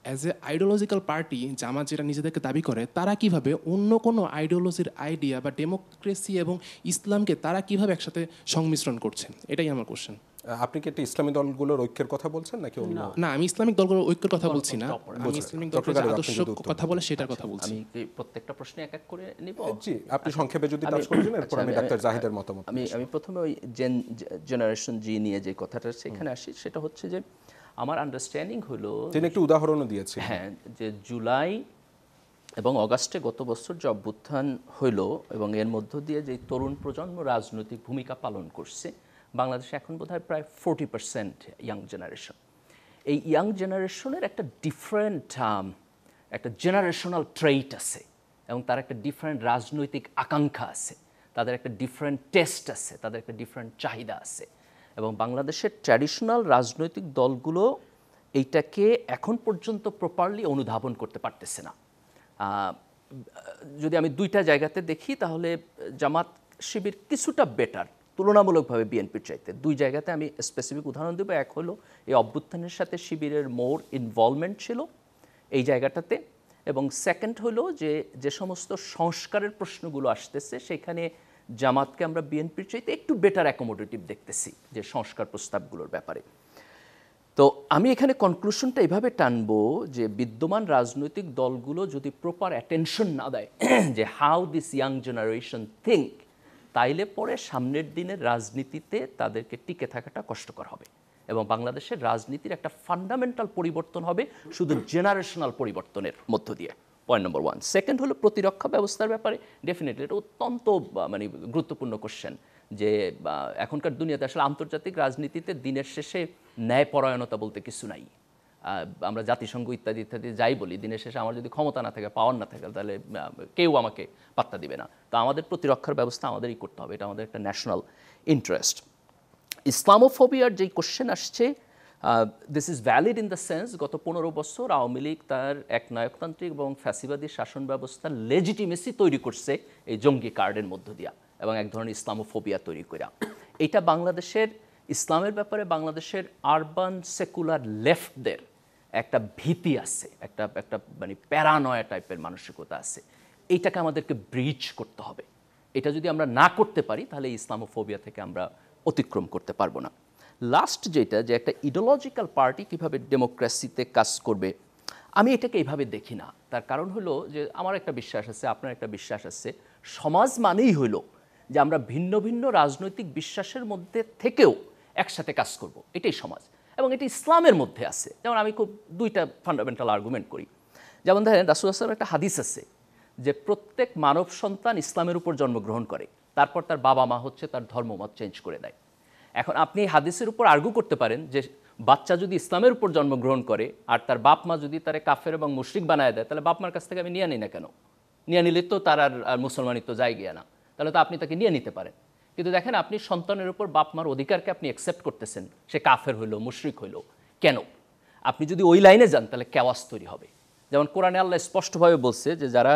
অ্যাজ এ আইডিওলজিক্যাল পার্টি জামাত যেটা নিজেদেরকে দাবি করে, তারা কিভাবে অন্য কোনো আইডিওলজির আইডিয়া বা ডেমোক্রেসি এবং ইসলামকে তারা কিভাবে একসাথে সংমিশ্রণ করছেন? এটাই আমার কোশ্চেন। আপনি কি একটা ইসলামী দলগুলোর ঐক্যের কথা বলছেন নাকি অন্য? না, আমি ইসলামিক দলগুলোর ঐক্যের কথা বলছি না, আমি ইসলামিক দলগুলোর যে আদর্শ কথা বলে সেটার কথা বলছি। আমি কি প্রত্যেকটা প্রশ্নে এক এক করে নিব? জি, আপনি সংক্ষেপে যদি টাচ করেন, এরপর আমি ডাক্তার জাহিদের মতামত। আমি প্রথমে ওই জেনারেশন জি নিয়ে যে কথাটা সেখানে আসি। সেটা হচ্ছে যে আমার আন্ডারস্ট্যান্ডিং হলো, তিনি একটু উদাহরণও দিয়েছি, হ্যাঁ, যে জুলাই এবং অগাস্টে গত বছর যে অভ্যুত্থান হইল এবং এর মধ্য দিয়ে যে তরুণ প্রজন্ম রাজনৈতিক ভূমিকা পালন করছে, বাংলাদেশে এখন বোধহয় প্রায় 40% ইয়াং জেনারেশন। এই ইয়াং জেনারেশনের একটা ডিফারেন্ট একটা জেনারেশনাল ট্রেইট আছে, এবং তার একটা ডিফারেন্ট রাজনৈতিক আকাঙ্ক্ষা আছে, তাদের একটা ডিফারেন্ট টেস্ট আছে, তাদের একটা ডিফারেন্ট চাহিদা আছে। এবং বাংলাদেশের ট্র্যাডিশনাল রাজনৈতিক দলগুলো এইটাকে এখন পর্যন্ত প্রপারলি অনুধাবন করতে পারতেছে না। যদি আমি দুইটা জায়গাতে দেখি, তাহলে জামাত শিবির কিছুটা বেটার তুলনামূলকভাবে বিএনপির চাইতে। দুই জায়গাতে আমি স্পেসিফিক উদাহরণ দেবো। এক হলো এই অভ্যুত্থানের সাথে শিবিরের মোর ইনভলভমেন্ট ছিল এই জায়গাটাতে, এবং সেকেন্ড হলো যে সমস্ত সংস্কারের প্রশ্নগুলো আসতেছে, সেখানে জামাতকে আমরা বিএনপির চাইতে একটু বেটার অ্যাকোমোডেটিভ দেখতেছি যে সংস্কার প্রস্তাবগুলোর ব্যাপারে। তো আমি এখানে কনক্লুশনটা এভাবে টানবো যে বিদ্যমান রাজনৈতিক দলগুলো যদি প্রপার অ্যাটেনশন না দেয় যে how this young generation think, তাইলে পরে সামনের দিনের রাজনীতিতে তাদেরকে টিকে থাকাটা কষ্টকর হবে এবং বাংলাদেশের রাজনীতির একটা ফান্ডামেন্টাল পরিবর্তন হবে শুধু জেনারেশনাল পরিবর্তনের মধ্য দিয়ে। Point number 1। সেকেন্ড হলো প্রতিরক্ষা ব্যবস্থার ব্যাপারে ডেফিনেটলি এটা অত্যন্ত মানে গুরুত্বপূর্ণ কোশ্চেন যে এখনকার দুনিয়াতে আসলে আন্তর্জাতিক রাজনীতিতে দিনের শেষে ন্যায়পরায়ণতা বলতে কিছু নাই। আমরা জাতিসংঘ ইত্যাদি ইত্যাদি যাই বলি, দিনের শেষে আমার যদি ক্ষমতা না থাকে, পাওয়ার না থাকে, তাহলে কেউ আমাকে পাত্তা দিবে না। তো আমাদের প্রতিরক্ষার ব্যবস্থা আমাদেরই করতে হবে, এটা আমাদের একটা ন্যাশনাল ইন্টারেস্ট। ইসলামোফোবিয়ার যেই কোশ্চেন আসছে, this is valid in the sense গত 15 বছর আওয়ামী লীগ তার এক নায়কতান্ত্রিক এবং ফ্যাসিবাদী শাসন ব্যবস্থার লেজিটিমেসি তৈরি করছে এই জঙ্গি কার্ডের মধ্য দিয়া এবং এক ধরনের ইসলামোফোবিয়া তৈরি করা। এটা বাংলাদেশের ইসলামের ব্যাপারে বাংলাদেশের আরবান সেকুলার লেফটদের একটা ভীতি আছে, একটা মানে প্যারানয়া টাইপের মানসিকতা আছে। এইটাকে আমাদেরকে ব্রিজ করতে হবে। এটা যদি আমরা না করতে পারি তাহলে ইসলামোফোবিয়া থেকে আমরা অতিক্রম করতে পারবো না। লাস্ট যেটা, যে একটা ইডিওলজিক্যাল পার্টি কীভাবে ডেমোক্রেসিতে কাজ করবে, আমি এটাকে এইভাবে দেখি না। তার কারণ হলো যে আমার একটা বিশ্বাস আছে, আপনার একটা বিশ্বাস আছে, সমাজ মানেই হলো যে আমরা ভিন্ন ভিন্ন রাজনৈতিক বিশ্বাসের মধ্যে থেকেও একসাথে কাজ করব, এটাই সমাজ। এবং এটি ইসলামের মধ্যে আছে। যেমন আমি খুব 2টা ফান্ডামেন্টাল আর্গুমেন্ট করি। যেমন দেখেন রাসূলুল্লাহ সাল্লাল্লাহু আলাইহি ওয়াসাল্লামের একটা হাদিস আছে যে প্রত্যেক মানব সন্তান ইসলামের উপর জন্মগ্রহণ করে, তারপর তার বাবা মা হচ্ছে তার ধর্মমত চেঞ্জ করে দেয়। এখন আপনি হাদিসের উপর আর্গু করতে পারেন যে বাচ্চা যদি ইসলামের উপর জন্মগ্রহণ করে আর তার বাপ মা যদি তারে কাফের এবং মুশরিক বানায় দেয়, তাহলে বাপ মার কাছ থেকে আমি নিয়ে নিই না কেন? নিয়ে নিলে তো তার আর মুসলমানিত্ব যায় গিয়া না, তাহলে তো আপনি তাকে নিয়ে নিতে পারেন। কিন্তু দেখেন আপনি সন্তানের উপর বাপ মার অধিকারকে আপনি অ্যাকসেপ্ট করতেছেন, সে কাফের হইলো, মুশরিক হইলো, কেন? আপনি যদি ওই লাইনে যান তাহলে কেওয়াস তৈরি হবে। যেমন কোরআনে আল্লাহ স্পষ্টভাবে বলছে যে যারা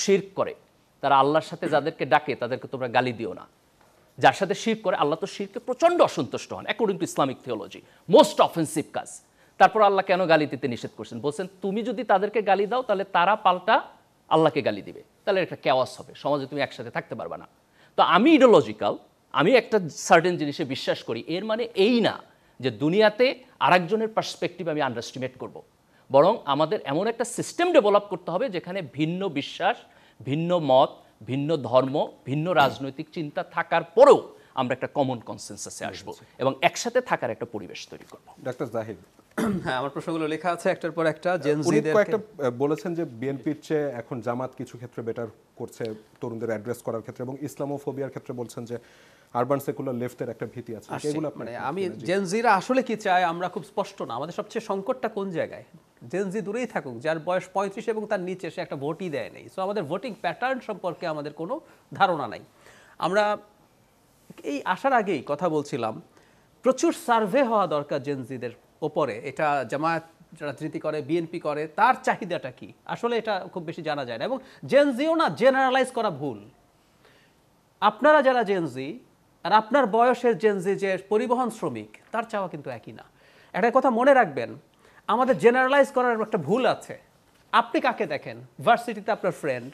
শিরক করে, তারা আল্লাহর সাথে যাদেরকে ডাকে তাদেরকে তোমরা গালি দিও না। যার সাথে শিরক করে, আল্লাহ তো শিরকে প্রচণ্ড অসন্তুষ্ট হন according to Islamic theology, most offensive কাজ। তারপর আল্লাহ কেন গালি দিতে নিষেধ করছেন? বলছেন তুমি যদি তাদেরকে গালি দাও তাহলে তারা পাল্টা আল্লাহকে গালি দিবে, তাহলে একটা কেওয়াস হবে, সমাজে তুমি একসাথে থাকতে পারবে না। তো আমি ইডিওলজিক্যাল, আমি একটা সার্টেন জিনিসে বিশ্বাস করি। এর মানে এই না যে দুনিয়াতে আরেকজনের পার্সপেক্টিভ আমি আন্ডারস্টিমেট করব, বরং আমাদের এমন একটা সিস্টেম ডেভেলপ করতে হবে যেখানে ভিন্ন বিশ্বাস, ভিন্ন মত, ভিন্ন ধর্ম, ভিন্ন রাজনৈতিক চিন্তা থাকার পরেও আমরা একটা কমন কনসেনসাসে আসবো এবং একসাথে থাকার একটা পরিবেশ তৈরি করব। ডাক্তার জাহিদ, হ্যাঁ, আমার প্রশ্নগুলো লেখা আছে একটার পর একটা। উনি জেনজিদের কয়েকটা বলেছেন যে বিএনপির চেয়ে এখন জামাত কিছু ক্ষেত্রে বেটার করছে তরুণদের অ্যাড্রেস করার ক্ষেত্রে, এবং ইসলামোফোবিয়ার ক্ষেত্রে বলছেন যে আরবান সেকুলার লেফটের একটা ভীতি আছে। এগুলো মানে আমি জেনজিরা আসলে কি চায় আমরা খুব স্পষ্ট না। আমাদের সবচেয়ে সংকটটা কোন জায়গায়? জেনজি দূরেই থাকুক, যার বয়স 35 এবং তার নিচে, সে একটা ভোটই দেয় নেই। সো আমাদের ভোটিং প্যাটার্ন সম্পর্কে আমাদের কোনো ধারণা নাই। আমরা এই আসার আগেই কথা বলছিলাম, প্রচুর সার্ভে হওয়া দরকার জেনজিদের ওপরে। এটা জামায়াত রাজনীতি করে, বিএনপি করে, তার চাহিদাটা কি আসলে এটা খুব বেশি জানা যায় না। এবং জেনজিও না জেনারেলাইজ করা ভুল। আপনারা যারা জেনজি আর আপনার বয়সের জেনজি যে পরিবহন শ্রমিক, তার চাওয়া কিন্তু একই না। একটা কথা মনে রাখবেন, আমাদের জেনারেলাইজ করার একটা ভুল আছে। আপনি কাকে দেখেন ভার্সিটিতে? আপনার ফ্রেন্ড।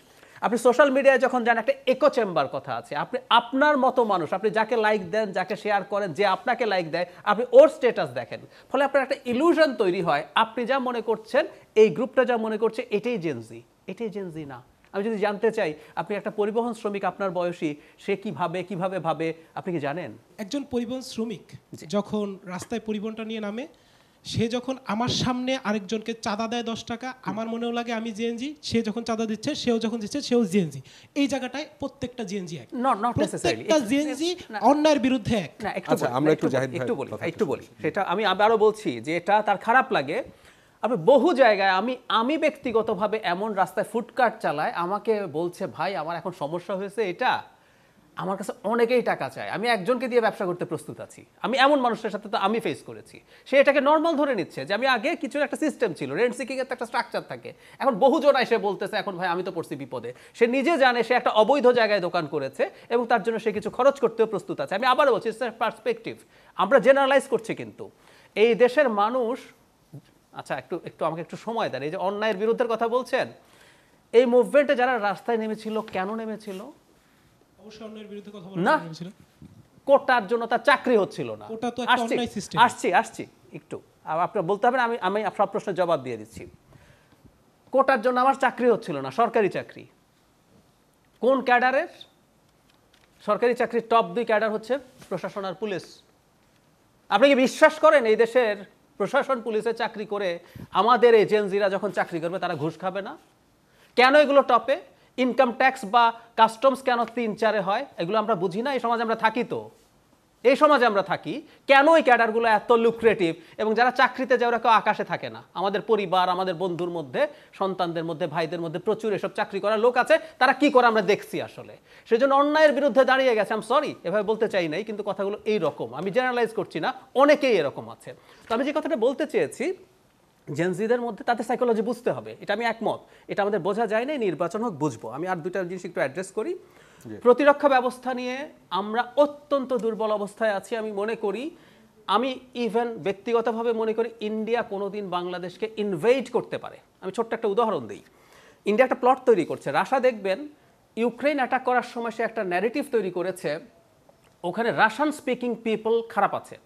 আপনি সোশ্যাল মিডিয়ায় যখন যান, একটা একো চেম্বার কথা আছে। আপনি আপনার মতো মানুষ, আপনি যাকে লাইক দেন, যাকে শেয়ার করেন, যে আপনাকে লাইক দেয়, আপনি ওর স্ট্যাটাস দেখেন। ফলে আপনার একটা ইলুশন তৈরি হয়, আপনি যা মনে করছেন, এই গ্রুপটা যা মনে করছে, এটাই জেনজি। এটাই জেনজি না। আমি যদি জানতে চাই আপনি একটা পরিবহন শ্রমিক, আপনার বয়সী, সে কিভাবে ভাবে, আপনি কি জানেন? একজন পরিবহন শ্রমিক যখন রাস্তায় পরিবহনটা নিয়ে নামে, সে যখন আমার সামনে আরেকজনকে চাঁদা দেয় 10 টাকা, আমার মনেও লাগে আমি জিএনজি। সে যখন চাঁদা দিচ্ছে, সেও যখন দিচ্ছে, সেও জিএনজি। এই জায়গাটায় প্রত্যেকটা জিএনজি এক, প্রত্যেকটা জিএনজি অন্যায়ের বিরুদ্ধে এক। না, একটু বলি সেটা আমি আবারও বলছি যে এটা তার খারাপ লাগে। আপনি বহু জায়গায়, আমি ব্যক্তিগতভাবে এমন রাস্তায় ফুডকার্ট চালায়, আমাকে বলছে ভাই আমার এখন সমস্যা হয়েছে, এটা আমার কাছে অনেকেই টাকা চায়, আমি একজনকে দিয়ে ব্যবসা করতে প্রস্তুত আছি। আমি এমন মানুষের সাথে তো আমি ফেস করেছি। সে এটাকে নর্মাল ধরে নিচ্ছে যে আমি আগে কিছু একটা সিস্টেম ছিল, রেন্ট সিকিং এর একটা স্ট্রাকচার থাকে। এখন বহুজন এসে বলতেছে এখন ভাই আমি তো পড়ছি বিপদে। সে নিজে জানে সে একটা অবৈধ জায়গায় দোকান করেছে এবং তার জন্য সে কিছু খরচ করতেও প্রস্তুত আছে। আমি আবারও বলছি, পার্সপেক্টিভ। আমরা জেনারেলাইজ করছি কিন্তু এই দেশের মানুষ। আচ্ছা, একটু আমাকে একটু সময় দেন। এই যে অন্যায়ের বিরুদ্ধের কথা বলছেন, এই মুভমেন্টে যারা রাস্তায় নেমেছিল, কেন নেমেছিল? অবশ্যই অন্যায়ের বিরুদ্ধে কথা না, বলেছিল। কোটার জন্য তার চাকরি হচ্ছিল না। কোটা তো একটা অন্যায় সিস্টেম। আসছি একটু, আপনারা বলতে হবে না, আমি সব প্রশ্নের জবাব দিয়ে দিচ্ছি। কোটার জন্য আমার চাকরি হচ্ছিল না, সরকারি চাকরি। কোন ক্যাডারের? সরকারি চাকরির টপ 2 ক্যাডার হচ্ছে প্রশাসন আর পুলিশ। আপনি কি বিশ্বাস করেন এই দেশের প্রশাসন পুলিশে চাকরি করে আমাদের এজেন্সিরা যখন চাকরি করবে তারা ঘুষ খাবে না? কেন এগুলো টপে? ইনকাম ট্যাক্স বা কাস্টমস কেন 3-4-এ হয়? এগুলো আমরা বুঝি না? এই সমাজে আমরা থাকি তো, এই সমাজে আমরা থাকি। কেন এই ক্যাডারগুলো এত লুক্রেটিভ? এবং যারা চাকরিতে যায় ওরা কেউ আকাশে থাকে না। আমাদের পরিবার, আমাদের বন্ধুর মধ্যে, সন্তানদের মধ্যে, ভাইদের মধ্যে প্রচুর এসব চাকরি করা লোক আছে। তারা কি করে আমরা দেখছি আসলে। সেজন্য অন্যায়ের বিরুদ্ধে দাঁড়িয়ে গেছে। আম সরি, এভাবে বলতে চাই নাই, কিন্তু কথাগুলো এই রকম। আমি জেনারেলাইজ করছি না, অনেকেই এরকম আছে। তো আমি যে কথাটা বলতে চেয়েছি, জেনজিদের মধ্যে তাদের সাইকোলজি বুঝতে হবে, এটা আমি একমত। এটা আমাদের বোঝা যায় না, নির্বাচন হোক বুঝবো। আমি আর দুইটা জিনিস একটু অ্যাড্রেস করি। প্রতিরক্ষা ব্যবস্থা নিয়ে আমরা অত্যন্ত দুর্বল অবস্থায় আছি। আমি মনে করি, আমি ইভেন ব্যক্তিগতভাবে মনে করি ইন্ডিয়া কোনোদিন বাংলাদেশকে ইনভেড করতে পারে। আমি ছোট্ট একটা উদাহরণ দিই। ইন্ডিয়া একটা প্লট তৈরি করছে। রাশিয়া দেখবেন ইউক্রেন অ্যাটাক করার সময় সে একটা ন্যারেটিভ তৈরি করেছে ওখানে রাশিয়ান স্পিকিং পিপল খারাপ আছে।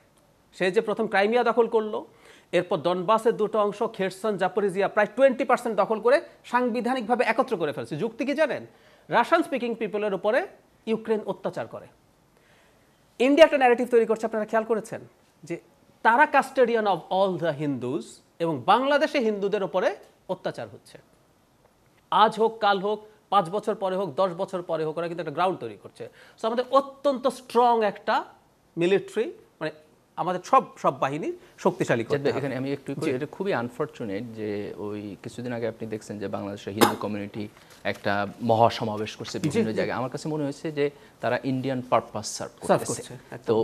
সে যে প্রথম ক্রাইমিয়া দখল করলো, এরপর ডনবাসের দুটো অংশ খেরসন, জাপোরিজিয়া প্রায় 20% দখল করে সাংবিধানিকভাবে একত্র করে ফেলছে। যুক্তি কি জানেন? রাশিয়ান স্পিকিং পিপলের উপরে ইউক্রেন অত্যাচার করে। ইন্ডিয়া একটা ন্যারেটিভ তৈরি করছে, আপনারা খেয়াল করেছেন যে তারা custodian of all the Hindus এবং বাংলাদেশে হিন্দুদের উপরে অত্যাচার হচ্ছে। আজ হোক, কাল হোক, 5 বছর পরে হোক, 10 বছর পরে হোক, ওরা কিন্তু একটা গ্রাউন্ড তৈরি করছে। সো আমাদের অত্যন্ত স্ট্রং একটা মিলিটারি, মানে আমাদের সব বাহিনী শক্তিশালী করতে হবে। এখানে আমি একটু এটা খুবই আনফরচুনেট যে ওই কিছুদিন আগে আপনি দেখছেন যে বাংলাদেশের হিন্দু কমিউনিটি একটা মহাসমাবেশ করছে বিভিন্ন জায়গায়। আমার কাছে মনে হয়েছে যে তারা ইন্ডিয়ান পারপাস সার্ভ করছে। তো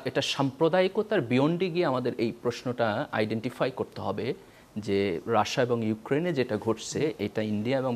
এটা সাম্প্রদায়িকতার বিয়ন্ডে গিয়ে আমাদের এই প্রশ্নটা আইডেন্টিফাই করতে হবে যে রাশিয়া এবং ইউক্রেনে যেটা ঘটছে এটা ইন্ডিয়া এবং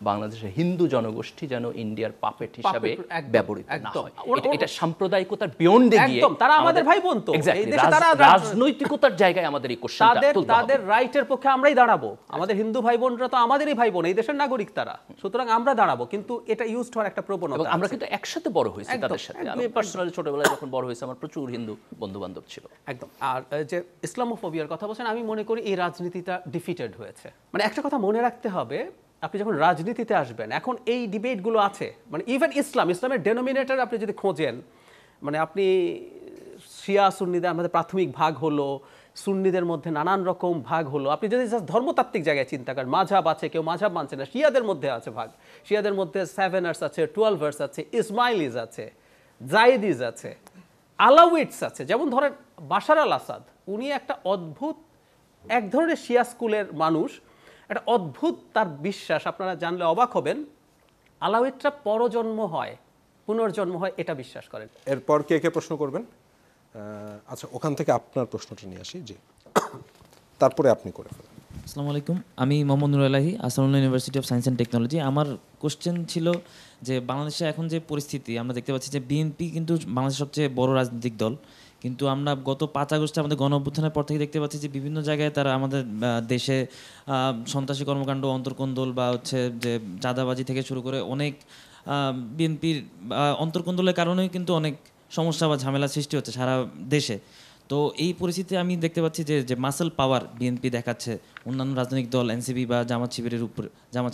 বাংলাদেশের হিন্দু জনগোষ্ঠী যেন ইন্ডিয়ার পাপেট হিসাবে ব্যবহৃত না হয়। এটা সাম্প্রদায়িকতার বিয়ন্ডে গিয়ে তারা আমাদের ভাই বোন তো, এই দেশে তারা রাজনৈতিকতার জায়গায় আমাদের এই কোশ্চেনটা তুলতে হবে। তাদের রাইটের পক্ষে আমরাই দাঁড়াবো। আমাদের হিন্দু ভাই বোনরা তো আমাদেরই ভাই বোন, এই দেশের নাগরিক তারা, সুতরাং আমরা দাঁড়াবো। কিন্তু এটা ইউজড হওয়ার একটা প্রবণতা, এবং আমরা কিন্তু একসাথে বড় হয়েছি তাদের সাথে। আমি পার্সোনালি ছোটবেলায় যখন বড় হয়েছি আমার প্রচুর হিন্দু বন্ধু বান্ধব ছিল। একদম। আর যে ইসলামোফোবিয়ার কথা বলছেন, আমি মনে করি এই রাজনীতিটা ডিফিটেড হয়েছে। মানে একটা কথা মনে রাখতে হবে, আপনি যখন রাজনীতিতে আসবেন, এখন এই ডিবেটগুলো আছে, মানে ইভেন ইসলামের ডেনোমিনেটর আপনি যদি খোঁজেন, মানে আপনি শিয়া সুন্নিদের আমাদের প্রাথমিক ভাগ হলো, সুন্নিদের মধ্যে নানান রকম ভাগ হলো। আপনি যদি ধর্মতাত্ত্বিক জায়গায় চিন্তা করেন, মাঝহাব আছে, কেউ মাঝহাব মানছে না। শিয়াদের মধ্যে আছে ভাগ, শিয়াদের মধ্যে 7ers আছে, 12ers আছে, ইসমাইলিজ আছে, জাইদিজ আছে, আলাউইটস আছে। যেমন ধরেন বাশার আল আসাদ, উনি একটা অদ্ভুত এক ধরনের শিয়া স্কুলের মানুষ, একটা অদ্ভুত তার বিশ্বাস, আপনারা জানলে অবাক হবেন। আলাউইটরা পরজন্ম হয়, পুনর্জন্ম হয়, এটা বিশ্বাস করেন। এরপর কে প্রশ্ন করবেন? আচ্ছা, ওখান থেকে আপনার প্রশ্নটা নিয়ে আসি। জি, তারপরে আপনি করে ফেলেন। আসসালামু আলাইকুম, আমি মোহাম্মদ নুর আলাহি, Asadullah university of science and technology. আমার কোশ্চেন ছিল যে বাংলাদেশে এখন যে পরিস্থিতি আমরা দেখতে পাচ্ছি যে বিএনপি কিন্তু বাংলাদেশের সবচেয়ে বড় রাজনৈতিক দল, কিন্তু আমরা গত 5 আগস্টে আমাদের গণ অভ্যুত্থানের পর থেকে দেখতে পাচ্ছি যে বিভিন্ন জায়গায় তারা আমাদের দেশে সন্ত্রাসী কর্মকাণ্ড, অন্তর্কোন্দল বা হচ্ছে যে চাঁদাবাজি থেকে শুরু করে অনেক বিএনপির অন্তর্কোন্দলের কারণেই কিন্তু অনেক সমস্যা বা ঝামেলা সৃষ্টি হচ্ছে সারা দেশে। তো এই পরিস্থিতিতে আমি দেখতে পাচ্ছি যে মাসেল পাওয়ার বিএনপি দেখাচ্ছে অন্যান্য রাজনৈতিক দল এনসিপি বা জামাত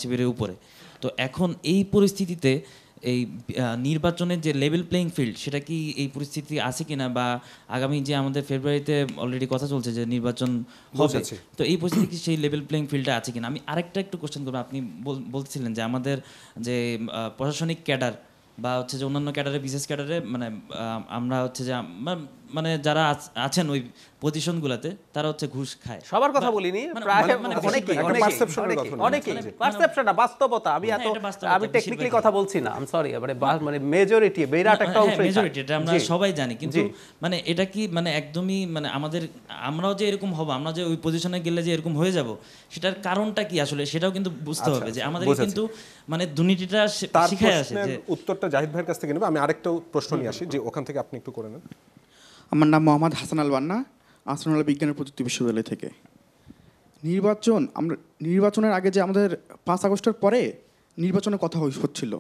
শিবিরের উপরে। তো এখন এই পরিস্থিতিতে এই নির্বাচনের যে লেভেল প্লেইং ফিল্ড, সেটা কি এই পরিস্থিতি আছে কিনা, বা আগামী যে আমাদের ফেব্রুয়ারিতে অলরেডি কথা চলছে যে নির্বাচন হবে, তো এই পরিস্থিতি কি সেই লেভেল প্লেইং ফিল্ডটা আছে কিনা? আমি আরেকটা একটু কোশ্চেন করবো। আপনি বলছিলেন যে আমাদের যে প্রশাসনিক ক্যাডার বা হচ্ছে যে অন্যান্য ক্যাডারে, বিশেষ ক্যাডারে, মানে আমরা হচ্ছে যে মানে যারা আছেন ওই পজিশনগুলোতে তারা হচ্ছে ঘুষ খায়। সবার কথা বলিনি, পারসেপশন না, বাস্তবতা। আমি টেকনিক্যালি কথা বলছি না, আই এম সরি। মানে মেজরিটি, বিরাট একটা অংশ, মেজরিটি, এটা আমরা সবাই জানি। কিন্তু মানে এটা কি মানে একদমই মানে আমরাও যে এরকম হব, আমরা যে ওই পজিশনে গেলে যে এরকম হয়ে যাব, সেটার কারণটা কি আসলে, সেটাও কিন্তু বুঝতে হবে যে আমাদের কিন্তু মানে দুর্নীতিটা শিখায় আসে। যে উত্তরটা জাহিদ ভাইয়ের কাছ থেকে নেব। আমি আরেকটা প্রশ্ন নিয়ে আসি, যে ওখান থেকে আপনি একটু করে নেন। আমার নাম মোহাম্মদ হাসান আল বান্না, আসনাউল্লাহ বিজ্ঞান ও প্রযুক্তি বিশ্ববিদ্যালয় থেকে। নির্বাচনের আগে যে আমাদের 5 আগস্টের পরে নির্বাচনের কথা হচ্ছিল,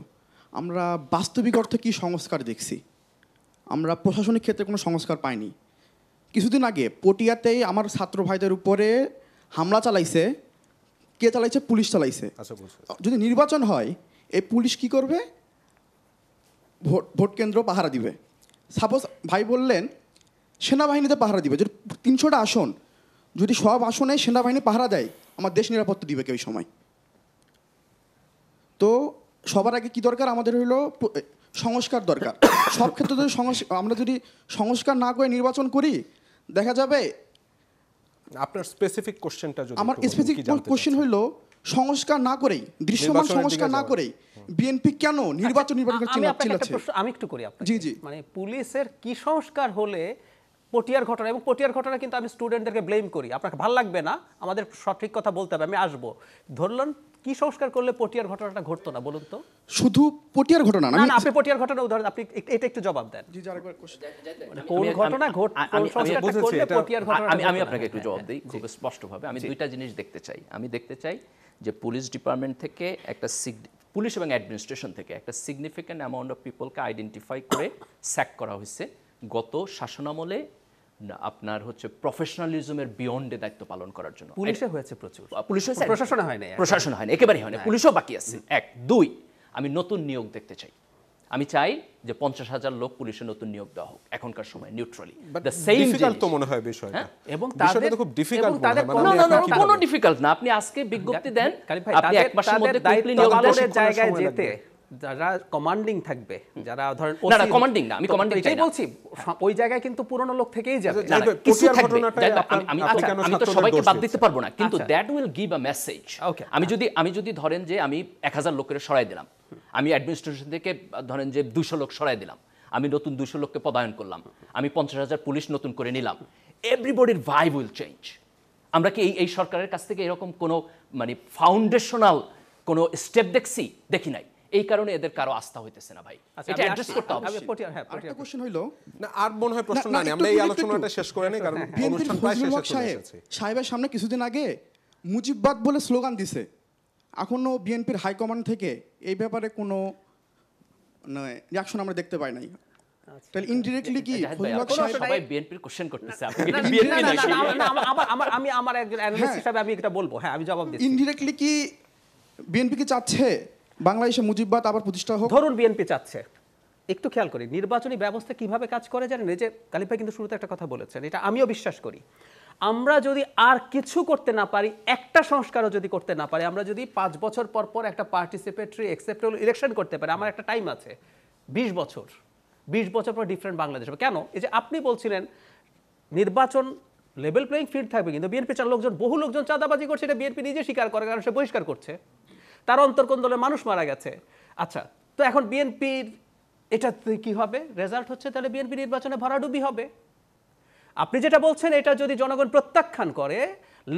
আমরা বাস্তবিক অর্থে কী সংস্কার দেখছি? আমরা প্রশাসনিক ক্ষেত্রে কোনো সংস্কার পাইনি। কিছুদিন আগে পটিয়াতেই আমার ছাত্র ভাইদের উপরে হামলা চালাইছে। কে চালাইছে? পুলিশ চালাইছে। যদি নির্বাচন হয়, এই পুলিশ কি করবে? ভোট কেন্দ্র পাহারা দিবে। সাপোজ ভাই বললেন সেনাবাহিনীতে পাহারা দিবে, যদি 300টা আসন যদি সব আসনে সেনাবাহিনী পাহারা দেয়, আমার দেশ নিরাপত্তা দিবে কে ওই সময়? তো সবার আগে কি দরকার আমাদের হলো সংস্কার দরকার। সব ক্ষেত্রে যদি আমরা যদি সংস্কার না করে নির্বাচন করি, দেখা যাবে। আপনার স্পেসিফিক কোশ্চেনটা যদি আমার একটু বলুন, স্পেসিফিক কি জানতে কোশ্চেন চাচ্ছেন? হলো সংস্কার না করেই, দৃশ্যমান নির্বাচনের সংস্কার দিকে না যাওয়া। করেই বিএনপি কেন নির্বাচন আমি আপনাকে একটা চিল্লাচ্ছে? প্রশ্ন আমি একটু করি আপনাকে। জি, জি। মানে পুলিশের কি সংস্কার হলে পটিয়ার ঘটনা, এবং পটিয়ার ঘটনা কিন্তু আমি স্টুডেন্টদেরকে ব্লেম করি, আপনাকে ভালো লাগবে না, আমাদের সঠিক কথা বলতে হবে, আমি আসবো। ধরলাম কি সংস্কার করলে পটিয়ার ঘটনাটা ঘটতো না বলুন তো? শুধু পটিয়ার ঘটনা না, না, আপনি পটিয়ার ঘটনা উদাহরণ, আপনি এটা একটু জবাব দেন। জি, আরেকবার কোশ্চেন। কোন ঘটনা কোন সংস্কারটা বুঝেছি, করলে এটা- পটিয়ার ঘটনা? আমি আপনাকে একটু জবাব দিই খুব স্পষ্টভাবে। আমি দুইটা জিনিস দেখতে চাই। আমি দেখতে চাই যে পুলিশ ডিপার্টমেন্ট থেকে একটা পুলিশ এবং অ্যাডমিনিস্ট্রেশন থেকে একটা সিগনিফিক্যান্ট অ্যামাউন্ট অফ পিপলকে আইডেন্টিফাই করে স্যাক করা হয়েছে গত শাসনামলে, আপনার হচ্ছে প্রফেশনালিজমের বিয়ন্ডে দায়িত্ব পালন করার জন্য। পুলিশে হয়েছে প্রচুর, পুলিশ হয়েছে, প্রশাসনে হয় নাই, প্রশাসন হয় না, একেবারেই হয় না, পুলিশও বাকি আছে। এক, দুই, আমি নতুন নিয়োগ দেখতে চাই। আমি চাই যে 50,000 লোক পুলিশে নতুন নিয়োগ দেওয়া হোক এখনকার সময় নিউট্রালি। দ্য সেম ডিফিকাল্ট তো মনে হয় বিষয়টা, এবং বিষয়টা তাদের তো খুব ডিফিকাল্ট এবং তাদের মনে হয়। মানে না আমি না এখন কোনো কিভাবে- ডিফিকাল্ট না। আপনি আজকে বিজ্ঞপ্তি দেন, কালিম ভাই, আপনি এক মাসের মধ্যে দায়িত্ব quickly নিয়োগ দেন। পালনের প্রশিক্ষণের জায়গায় সময় যেতে যারা কমান্ডিং থাকবে, যারা ধরেন না, না, commanding না, আমি commanding চাই এটাই না। বলছি, ওই জায়গায় কিন্তু পুরনো লোক থেকেই যাবে। না, না, না, কিছু পটিয়ার থাকবে। ঘটনাটাই যাই হোক, আপনার- আমি আপনি কেন তো ছাত্রদের সবাইকে দোষ বাদ দিতে দিচ্ছেন? পারবো না, কিন্তু আচ্ছা। That will give a message. Okay. আমি যদি ধরেন যে আমি 1000 লোকের সরাই দিলাম, আমি অ্যাডমিনিস্ট্রেশন থেকে ধরেন যে 200 লোক সরাই দিলাম, আমি নতুন 200 লোককে পদায়ন করলাম, আমি 50,000 পুলিশ নতুন করে নিলাম, এভরিবডির ভাইব উইল চেঞ্জ। আমরা কি এই সরকারের কাছ থেকে এরকম কোনো মানে ফাউন্ডেশনাল কোনো স্টেপ দেখি নাই। এই কারণে এদের কারো আস্থা হইতেছে না ভাই, আচ্ছা, এটা অ্যাড্রেস করতে হবে। আরেকটা কোশ্চেন হইলো, না, আর মনে হয় প্রশ্ন না, নাই, একটু আমরা এই একটু আলোচনাটা শেষ করে নিই, কারণ বিএনপির অনুষ্ঠান প্রায় ফজলুল শেষে হক চলে এসেছে। সাহেবের সামনে কিছুদিন আগে মুজিববাদ বলে স্লোগান দিছে, এখনো বিএনপির হাইকমান্ড থেকে এই ব্যাপারে কোনো রিয়াকশন আমরা দেখতে পাই নাই। তাহলে ইনডিরেক্টলি কি জাহেদ ভাই, ফজলুল হক আপনারা সাহেব সবাই বিএনপির কোশ্চেন করতেছে, আপনি না, বিএনপি না, না, নাকি? না, না, আমি আমার একজন অ্যানালিস্ট হিসেবে আমি এটা বলবো, হ্যাঁ আমি জবাব দিচ্ছি। ইনডিরেক্টলি কি বিএনপি কি চাচ্ছে বাংলাদেশে মুজিববাদ আবার প্রতিষ্ঠা হোক? ধরুন বিএনপি চাচ্ছে, একটু খেয়াল করি নির্বাচনী ব্যবস্থা কিভাবে কাজ করে জানেন? এই যে কালিম ভাই কিন্তু শুরুতে একটা কথা বলেছেন, এটা আমিও বিশ্বাস করি। আমরা যদি আর কিছু করতে না পারি, একটা সংস্কারও যদি করতে না পারি, আমরা যদি 5 বছর পর পর একটা পার্টিসিপেটরি অ্যাকসেপ্টেবল ইলেকশন করতে পারি, আমার একটা টাইম আছে 20 বছর, 20 বছর পর ডিফারেন্ট বাংলাদেশ হবে। কেন? এই যে আপনি বলছিলেন নির্বাচন লেভেল প্লেইং ফিল্ড থাকবে, কিন্তু বিএনপি বহু লোকজন চাঁদাবাজি করছে, এটা বিএনপি নিজে স্বীকার করে, কারণ সে বহিষ্কার করছে, তার অন্তর্কন্দলে মানুষ মারা গেছে। আচ্ছা, তো এখন বিএনপির এটা কি হবে? রেজাল্ট হচ্ছে তাহলে বিএনপি নির্বাচনে ভরাডুবি হবে। আপনি যেটা বলছেন এটা যদি জনগণ প্রত্যাখ্যান করে,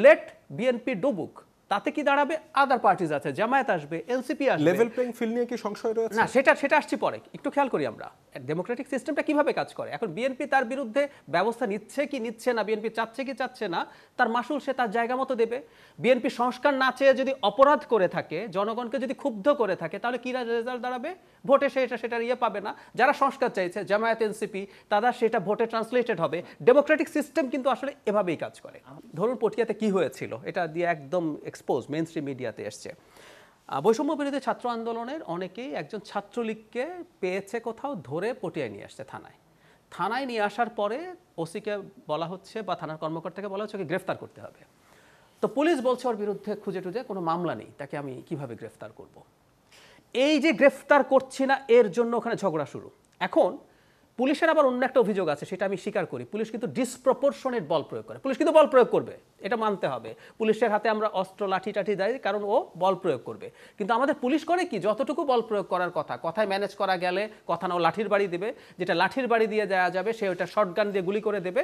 লেট বিএনপি ডুবুক, তাতে কি দাঁড়াবে? আদার পার্টিজ আছে, জামায়াত আসবে, এনসিপি আসবে। লেভেল প্লেইং ফিল্ড নিয়ে কি সংশয় রয়েছে? না, সেটা আসছি পরে, একটু খেয়াল করি আমরা ডেমোক্রেটিক সিস্টেমটা কিভাবে কাজ করে। এখন বিএনপি তার বিরুদ্ধে ব্যবস্থা নিচ্ছে কি নিচ্ছে না, বিএনপি চাচ্ছে কি চাচ্ছে না, তার মাসুল সে তার জায়গা মতো দেবে। বিএনপি সংস্কার না চেয়ে যদি অপরাধ করে থাকে, জনগণকে যদি ক্ষুব্ধ করে থাকে, তাহলে কি রেজাল্ট দাঁড়াবে? ভোটে সেটার পাবে না। যারা সংস্কার চাইছে, জামায়াত, এনসিপি, তারা সেটা ভোটে ট্রান্সলেটেড হবে। ডেমোক্রেটিক সিস্টেম কিন্তু আসলে এভাবেই কাজ করে। ধরুন পটিয়াতে কি হয়েছিল, এটা দিয়ে একদম এক্সপোজ মেইন স্ট্রিম মিডিয়াতে এসছে। বৈষম্য বিরোধী ছাত্র আন্দোলনের অনেকেই একজন ছাত্রলীগকে পেয়েছে কোথাও, ধরে পটিয়ায় নিয়ে আসছে থানায় নিয়ে আসার পরে ওসিকে বলা হচ্ছে বা থানার কর্মকর্তাকে বলা হচ্ছে ওকে গ্রেফতার করতে হবে। তো পুলিশ বলছে ওর বিরুদ্ধে খুঁজে টুজে কোনো মামলা নেই, তাকে আমি কিভাবে গ্রেফতার করব? এই যে গ্রেফতার করছি না, এর জন্য ওখানে ঝগড়া শুরু। এখন পুলিশের আবার অন্য একটা অভিযোগ আছে, সেটা আমি স্বীকার করি, পুলিশ কিন্তু ডিসপ্রপোর্শনেট বল প্রয়োগ করে। পুলিশ কিন্তু বল প্রয়োগ করবে, এটা মানতে হবে। পুলিশের হাতে আমরা অস্ত্র লাঠি টাঠি দেয়, কারণ ও বল প্রয়োগ করবে। কিন্তু আমাদের পুলিশ করে কি, যতটুকু বল প্রয়োগ করার কথা, কথায় ম্যানেজ করা গেলে কথা না, ও লাঠির বাড়ি দেবে, যেটা লাঠির বাড়ি দিয়ে দেওয়া যাবে সে ওটা শর্টগান দিয়ে গুলি করে দেবে।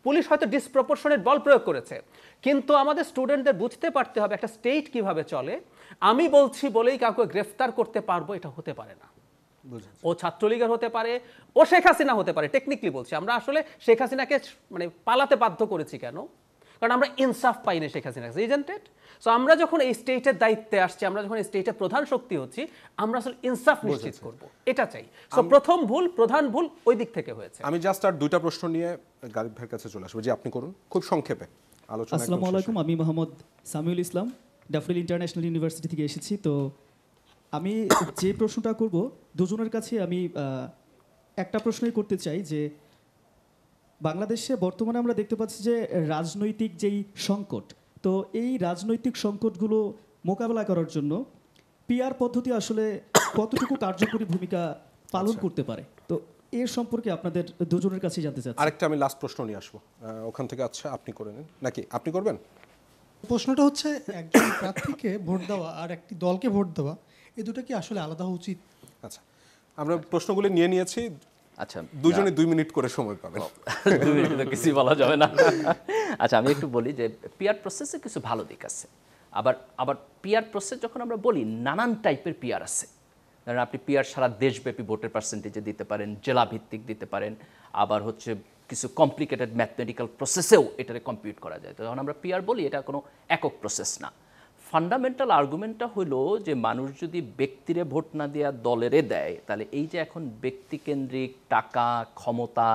পুলিশ হয়তো ডিসপ্রপোর্শনেট বল প্রয়োগ করেছে, কিন্তু আমাদের স্টুডেন্টদের বুঝতে পারতে হবে একটা স্টেট কিভাবে চলে। আমি বলছি বলেই কাউকে গ্রেফতার করতে পারবো, এটা হতে পারে না। ও ছাত্রলীগের হতে পারে, ও শেখ হাসিনা হতে পারে। টেকনিক্যালি বলছি, আমরা আসলে শেখ হাসিনাকে মানে পালাতে বাধ্য করেছি কেন? কারণ আমরা ইনসাফ পাইনি Sheikh Hasina, isn't it? So আমরা যখন এই স্টেটের দায়িত্বে আসছি, আমরা যখন এই স্টেটের প্রধান শক্তি হচ্ছি, আমরা আসলে ইনসাফ নিশ্চিত করব, এটা চাই। সো প্রধান ভুল ওই দিক থেকে হয়েছে। আমি জাস্ট আর দুইটা প্রশ্ন নিয়ে গালিব ভাইয়ের কাছে চলে আসবো। জি, আপনি করুন খুব সংক্ষেপে আলোচনা। আসসালামু আলাইকুম, আমি মোহাম্মদ সামিউল ইসলাম, ড্যাফোডিল ইন্টারন্যাশনাল ইউনিভার্সিটি থেকে এসেছি। তো আমি যে প্রশ্নটা করব দুজনের কাছে আমি একটা প্রশ্নই করতে চাই যে বাংলাদেশে বর্তমানে আমরা দেখতে পাচ্ছি যে রাজনৈতিক যেই সংকট, তো এই রাজনৈতিক সংকটগুলো মোকাবেলা করার জন্য পিআর পদ্ধতি আসলে কতটুকু কার্যকরী ভূমিকা পালন করতে পারে, তো এর সম্পর্কে আপনাদের দুজনের কাছে জানতে চাচ্ছি। আরেকটা আমি লাস্ট প্রশ্ন নিয়ে আসবো ওখান থেকে। আচ্ছা, আপনি করে নিন নাকি আপনি করবেন? প্রশ্নটা হচ্ছে একজন প্রার্থীকে ভোট দেওয়া আর একটি দলকে ভোট দেওয়া, এই দুটো কি আসলে আলাদা হওয়া উচিত? আচ্ছা, আমরা প্রশ্নগুলি নিয়ে নিয়েছি। আচ্ছা, দুজনে 2 মিনিট করে সময় পাবেন। 2 মিনিট তো কিছুই বলা যাবে না। আচ্ছা, আমি একটু বলি যে পিআর প্রসেসে কিছু ভালো দিক আছে, আবার পিআর প্রসেস যখন আমরা বলি নানান টাইপের পিআর আছে। কারণ আপনি পিআর সারা দেশব্যাপী ভোটের পার্সেন্টেজে দিতে পারেন, জেলা ভিত্তিক দিতে পারেন, আবার হচ্ছে কিছু কমপ্লিকেটেড ম্যাথমেটিক্যাল প্রসেসেও এটারে কম্পিউট করা যায়। তো যখন আমরা পিআর বলি এটা কোনো একক প্রসেস না। ফান্ডামেন্টাল আর্গুমেন্টটা হলো যে মানুষ যদি ব্যক্তিরে ভোট না দেওয়া দলেরে দেয়, তাহলে এই যে এখন ব্যক্তিকেন্দ্রিক টাকা, ক্ষমতা,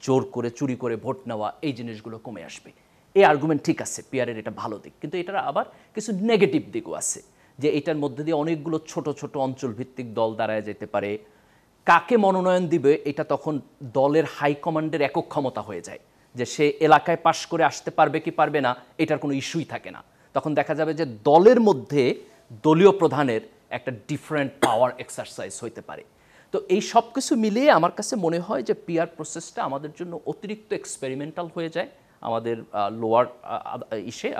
জোর করে চুরি করে ভোট নেওয়া, এই জিনিসগুলো কমে আসবে। এই আর্গুমেন্ট ঠিক আছে, পিআরের এটা ভালো দিক, কিন্তু এটার আবার কিছু নেগেটিভ দিকও আছে, যে এটার মধ্যে দিয়ে অনেকগুলো ছোট ছোট অঞ্চলভিত্তিক দল দাঁড়ায় যেতে পারে। কাকে মনোনয়ন দিবে এটা তখন দলের হাইকমান্ডের একক ক্ষমতা হয়ে যায়, যে সে এলাকায় পাশ করে আসতে পারবে কি পারবে না এটার কোনো ইস্যুই থাকে না। তখন দেখা যাবে যে দলের মধ্যে দলীয় প্রধানের একটা ডিফারেন্ট পাওয়ার এক্সারসাইজ হইতে পারে। তো এই সব কিছু মিলিয়ে আমার কাছে মনে হয় যে পিআর প্রসেসটা আমাদের জন্য অতিরিক্ত এক্সপেরিমেন্টাল হয়ে যায় আমাদের লোয়ার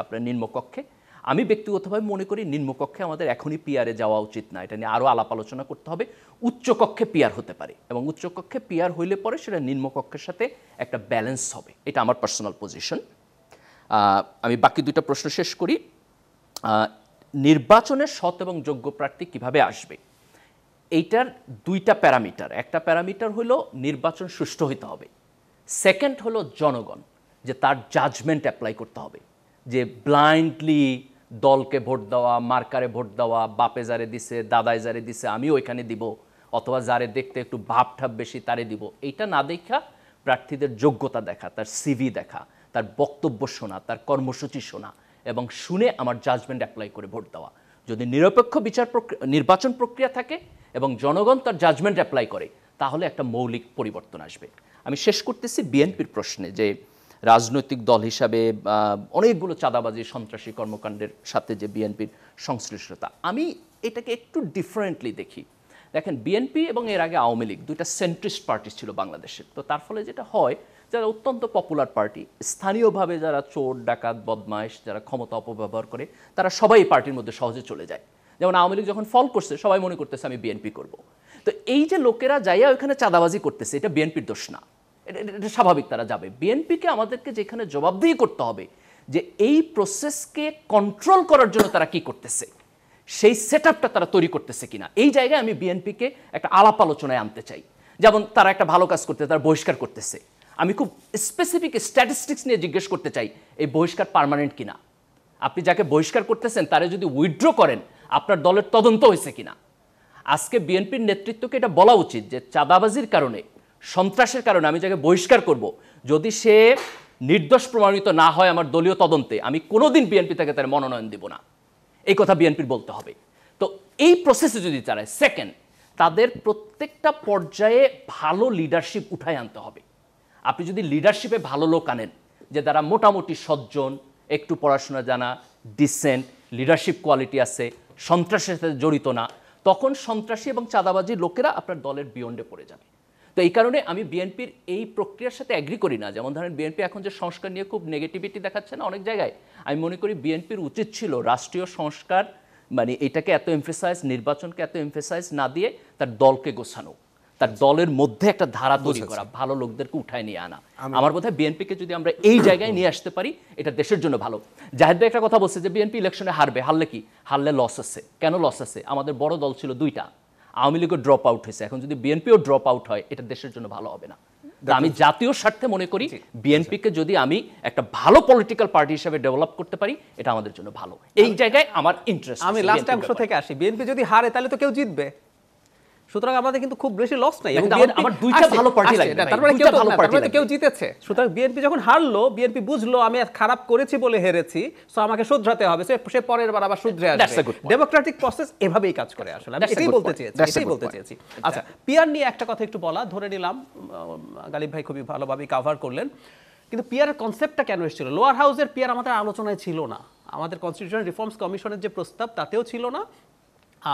আপনার নিম্নকক্ষে। আমি ব্যক্তিগতভাবে মনে করি নিম্নকক্ষে আমাদের এখনই পিআরে যাওয়া উচিত না, এটা নিয়ে আরও আলাপ আলোচনা করতে হবে। উচ্চকক্ষে পিআর হতে পারে, এবং উচ্চকক্ষে পিআর হইলে পরে সেটা নিম্নকক্ষের সাথে একটা ব্যালেন্স হবে, এটা আমার পার্সোনাল পজিশন। আমি বাকি দুইটা প্রশ্ন শেষ করি। নির্বাচনের সৎ এবং যোগ্য প্রার্থী কিভাবে আসবে, এইটার দুইটা প্যারামিটার। একটা প্যারামিটার হলো নির্বাচন সুষ্ঠু হইতে হবে, সেকেন্ড হলো জনগণ, যে তার জাজমেন্ট অ্যাপ্লাই করতে হবে, যে ব্লাইন্ডলি দলকে ভোট দেওয়া, মার্কারে ভোট দেওয়া, বাপে যারে দিছে, দাদায় যারে দিছে আমিও ওইখানে দিব, অথবা যারে দেখতে একটু ভাবঠাব বেশি তারে দিব, এইটা না দেখা প্রার্থীদের যোগ্যতা দেখা, তার সিভি দেখা, তার বক্তব্য শোনা, তার কর্মসূচি শোনা, এবং শুনে আমার জাজমেন্ট অ্যাপ্লাই করে ভোট দেওয়া। যদি নিরপেক্ষ নির্বাচন প্রক্রিয়া থাকে এবং জনগণ তার জাজমেন্ট অ্যাপ্লাই করে, তাহলে একটা মৌলিক পরিবর্তন আসবে। আমি শেষ করতেছি বিএনপির প্রশ্নে, যে রাজনৈতিক দল হিসাবে অনেকগুলো চাঁদাবাজি, সন্ত্রাসী কর্মকাণ্ডের সাথে যে বিএনপির সংশ্লিষ্টতা, আমি এটাকে একটু ডিফারেন্টলি দেখি। দেখেন, বিএনপি এবং এর আগে আওয়ামী লীগ দুইটা সেন্ট্রিস্ট পার্টি ছিল বাংলাদেশের। তো তার ফলে যেটা হয়, যারা অত্যন্ত পপুলার পার্টি, স্থানীয়ভাবে যারা চোর, ডাকাত, বদমাইশ, যারা ক্ষমতা অপব্যবহার করে, তারা সবাই এই পার্টির মধ্যে সহজে চলে যায়। যেমন আওয়ামী লীগ যখন ফল করছে, সবাই মনে করতেছে আমি বিএনপি করব। তো এই যে লোকেরা যাইয়া ওইখানে চাঁদাবাজি করতেছে, এটা বিএনপির দোষ না, এটা স্বাভাবিক, তারা যাবে। বিএনপিকে আমাদেরকে যেখানে জবাবদিহি করতে হবে, যে এই প্রসেসকে কন্ট্রোল করার জন্য তারা কি করতেছে, সেই সেটআপটা তারা তৈরি করতেছে কিনা, এই জায়গায় আমি বিএনপিকে একটা আলাপ আলোচনায় আনতে চাই। যেমন তারা একটা ভালো কাজ করতে, তারা বহিষ্কার করতেছে, আমি খুব স্পেসিফিক স্ট্যাটিস্টিক্স নিয়ে জিজ্ঞেস করতে চাই, এই বহিষ্কার পার্মানেন্ট কিনা। আপনি যাকে বহিষ্কার করতেছেন তারে যদি উইথড্র করেন, আপনার দলের তদন্ত হয়েছে কিনা। আজকে বিএনপির নেতৃত্বকে এটা বলা উচিত যে চাঁদাবাজির কারণে, সন্ত্রাসের কারণে আমি যাকে বহিষ্কার করব, যদি সে নির্দোষ প্রমাণিত না হয় আমার দলীয় তদন্তে, আমি কোনোদিন বিএনপি থেকে তার মনোনয়ন দেব না, এই কথা বিএনপির বলতে হবে। তো এই প্রসেসে যদি চালায়, সেকেন্ড, তাদের প্রত্যেকটা পর্যায়ে ভালো লিডারশিপ উঠায় আনতে হবে। আপনি যদি লিডারশিপে ভালো লোক আনেন, যে তারা মোটামুটি সজ্জন, একটু পড়াশোনা জানা, ডিসেন্ট, লিডারশিপ কোয়ালিটি আছে, সন্ত্রাসের সাথে জড়িত না, তখন সন্ত্রাসী এবং চাঁদাবাজি লোকেরা আপনার দলের বিয়ন্ডে পড়ে যাবে। তো এই কারণে আমি বিএনপির এই প্রক্রিয়ার সাথে অ্যাগ্রি করি না। যেমন ধরেন, বিএনপি এখন যে সংস্কার নিয়ে খুব নেগেটিভিটি দেখাচ্ছে না অনেক জায়গায়, আমি মনে করি বিএনপির উচিত ছিল রাষ্ট্রীয় সংস্কার, মানে এটাকে এত এমফেসাইজ, নির্বাচনকে এত এমফেসাইজ না দিয়ে তার দলকে গোছানো, তার দলের মধ্যে একটা ধারা তৈরি করা, ভালো লোকদেরকে উঠায় নিয়ে আনা। আমার বোধ হয় বিএনপিকে যদি আমরা এই জায়গায় নিয়ে আসতে পারি, এটা দেশের জন্য ভালো। জাহেদ ভাই একটা কথা বলছে যে বিএনপি ইলেকশনে হারবে, হারলে কি? হারলে লস আছে। কেন লস আছে? আমাদের বড় দল ছিল দুইটা, আওয়ামী লীগও ড্রপ আউট হয়েছে, এখন যদি বিএনপিও ড্রপ আউট হয়, এটা দেশের জন্য ভালো হবে না। আমি জাতীয় স্বার্থে মনে করি বিএনপিকে যদি আমি একটা ভালো পলিটিক্যাল পার্টি হিসেবে ডেভেলপ করতে পারি, এটা আমাদের জন্য ভালো। এই জায়গায় আমার ইন্টারেস্ট। আমি লাস্ট অংশ থেকে আসি। বিএনপি যদি হারে তাহলে তো কেউ জিতবে, সুতরাং আমাদের কিন্তু খুব বেশি লস নাই। কিন্তু আমার দুইটা ভালো পার্টি লাগবে, তারপরে কেউ জিতেছে। সুতরাং বিএনপি যখন হারলো, বিএনপি বুঝলো আমি আর খারাপ করেছি বলে হেরেছি, সো আমাকে শুধরাতে হবে, সে পরের বার আবার শুধরে আসবে। ডেমোক্রেটিক প্রসেস এভাবেই কাজ করে আসলে। আমি এটাই বলতে চেয়েছি। আচ্ছা, পিআর নিয়ে একটা কথা একটু বলা, ধরে নিলাম গালিব ভাই খুবই ভালোভাবে কভার করলেন, কিন্তু পিআরের কনসেপ্টটা কেন এসেছিল? লোয়ার হাউসের পিআর আমাদের আলোচনায় ছিল না, আমাদের কনস্টিটিউশনাল রিফর্মস কমিশনের যে প্রস্তাব তাতেও ছিল না,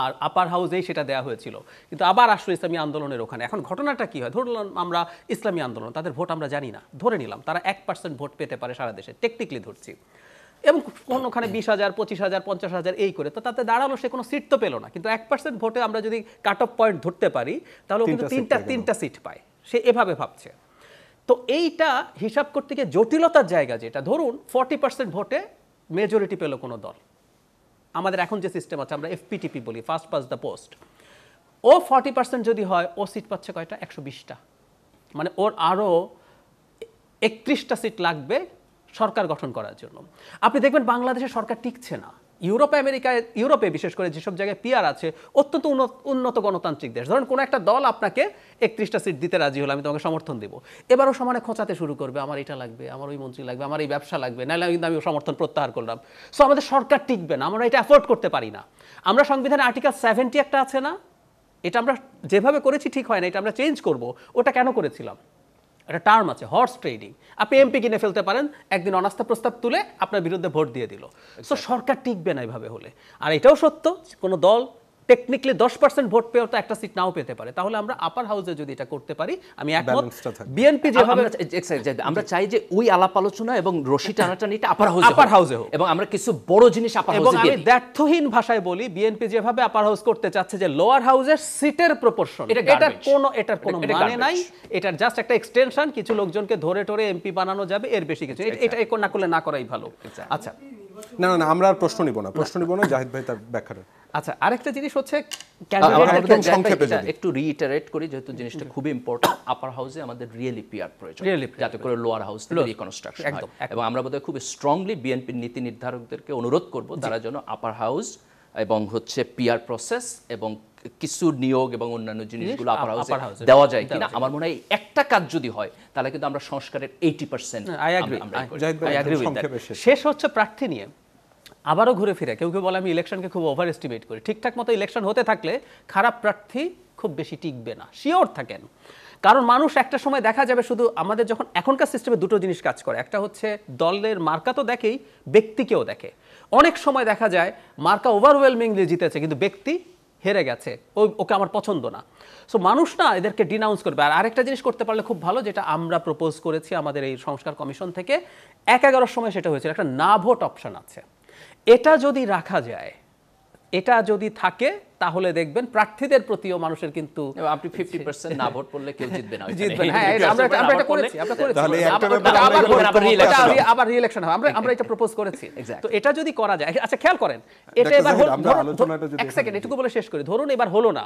আর আপার হাউসেই সেটা দেওয়া হয়েছিল। কিন্তু আবার আসলো ইসলামী আন্দোলনের ওখানে। এখন ঘটনাটা কি হয়? ধরলাম আমরা ইসলামী আন্দোলন, তাদের ভোট আমরা জানি না, ধরে নিলাম তারা 1% ভোট পেতে পারে সারা দেশে, টেকনিক্যালি ধরছি, এবং কোনোখানে 20,000, 25,000, 50,000 এই করে, তো তাতে দাঁড়ালো সে কোনো সিট তো পেলো না। কিন্তু 1% ভোটে আমরা যদি কাট অফ পয়েন্ট ধরতে পারি, তাহলে কিন্তু তিনটা সিট পায়, সে এভাবে ভাবছে। তো এইটা হিসাব করতে গিয়ে জটিলতার জায়গা যেটা, ধরুন 40% ভোটে মেজরিটি পেল কোনো দল, আমাদের এখন যে সিস্টেম আছে আমরা এফপিটিপি বলি, ফার্স্ট পাস দ্য পোস্ট, ও 40% যদি হয়, ও সিট পাচ্ছে কয়টা? 120টা। মানে ওর আরও 31টা সিট লাগবে সরকার গঠন করার জন্য। আপনি দেখবেন বাংলাদেশে সরকার টিকছে না। ইউরোপে বিশেষ করে যেসব জায়গায় পিআর আছে, অত্যন্ত উন্নত গণতান্ত্রিক দেশ, ধরুন কোনো একটা দল আপনাকে 31টা সিট দিতে রাজি হলো, আমি তোমাকে সমর্থন দেবো, এবারও সমানে খোঁচাতে শুরু করবে, আমার এটা লাগবে, আমার ওই মন্ত্রী লাগবে, আমার এই ব্যবসা লাগবে, নাহলে কিন্তু আমি সমর্থন প্রত্যাহার করলাম। সো আমাদের সরকার টিকবে না, আমরা এটা অ্যাফোর্ড করতে পারি না। আমরা সংবিধানে আর্টিকেল 70 একটা আছে না, এটা আমরা যেভাবে করেছি ঠিক হয় না, এটা আমরা চেঞ্জ করব। ওটা কেন করেছিলাম? একটা টার্ম আছে, হর্স ট্রেডিং। আপনি এমপি কিনে ফেলতে পারেন, একদিন অনাস্থা প্রস্তাব তুলে আপনার বিরুদ্ধে ভোট দিয়ে দিল। সো সরকার টিকবে না এভাবে হলে। আর এটাও সত্য, কোনো দল টেকনিক্যালি 10% ভোট পেয়েও তো একটা সিট নাও পেতে পারে। তাহলে আমরা আপার হাউসে যদি এটা করতে পারি, আমি একমত। বিএনপি যেভাবে আমরা চাই যে ওই আলাপ আলোচনা এবং রশি টানাটানিটা আপার হাউসে হোক, এবং আমরা কিছু বড় জিনিস আপার হাউসে দিই। আমি দ্ব্যর্থহীন ভাষায় বলি, বিএনপি যেভাবে আপার হাউস করতে চাচ্ছে যে লোয়ার হাউসের সিটের প্রপোর্শন, এটার কোনো মানে নাই। এটার জাস্ট একটা এক্সটেনশন, কিছু লোকজনকে ধরে টরে এমপি বানানো যাবে, এর বেশি কিছু। এটা না করলে না করাই ভালো। আচ্ছা, না, আমরা আর প্রশ্ন নিব না, জাহিদ ভাই তার ব্যাখ্যাটা। আচ্ছা, আরেকটা জিনিস হচ্ছে, একটু রিইটারেট করি, যেহেতু জিনিসটা খুবই ইম্পর্টেন্ট। আপার হাউসে আমাদের রিয়েলি পিআর প্রয়োজন, যাতে করে লোয়ার হাউস রিকনস্ট্রাকশন হয়। এবং আমরা বোধহয় খুব স্ট্রংলি বিএনপির নীতি নির্ধারকদেরকে অনুরোধ করব, তারা যেন আপার হাউস এবং পিআর প্রসেস এবং কিছু নিয়োগ এবং অন্যান্য জিনিসগুলো আপার হাউসে দেওয়া যায় কিনা। আমার মনে হয় একটা কাজ যদি হয়, তাহলে কিন্তু আমরা সংস্কারের 80%। শেষ হচ্ছে প্রার্থী নিয়ে। আবারও ঘুরে ফিরে কেউ বলে আমি ইলেকশনকে খুব ওভার এস্টিমেট করি। ঠিকঠাক মতো ইলেকশন হতে থাকলে খারাপ প্রার্থী খুব বেশি টিকবে না, শিওর থাকেন। কারণ মানুষ একটা সময় দেখা যাবে, শুধু আমাদের যখন এখনকার সিস্টেমে দুটো জিনিস কাজ করে, একটা হচ্ছে দলের মার্কা তো দেখেই, ব্যক্তিকেও দেখে। অনেক সময় দেখা যায় মার্কা ওভারওয়েলমিংলি জিতেছে, কিন্তু ব্যক্তি হেরে গেছে, ওকে আমার পছন্দ না। সো মানুষ না এদেরকে ডিনাউন্স করবে। আর আরেকটা জিনিস করতে পারলে খুব ভালো, যেটা আমরা প্রপোজ করেছি আমাদের এই সংস্কার কমিশন থেকে, 11-11 সময় সেটা হয়েছিল, একটা না ভোট অপশন আছে। এটা যদি রাখা যায়, এটা যদি থাকে, তাহলে দেখবেন প্রার্থীদের প্রতিও মানুষের কিন্তু, আপনি 50% না ভোট পড়লে কেউ জিতবে না। আবার রি-ইলেকশন হবে, আমরা এটা প্রপোজ করেছি। তো এটা যদি করা যায়, আচ্ছা খেয়াল করেন, এটা এবার এক সেকেন্ড এটুকু বলে শেষ করি। ধরুন এবার হলো না,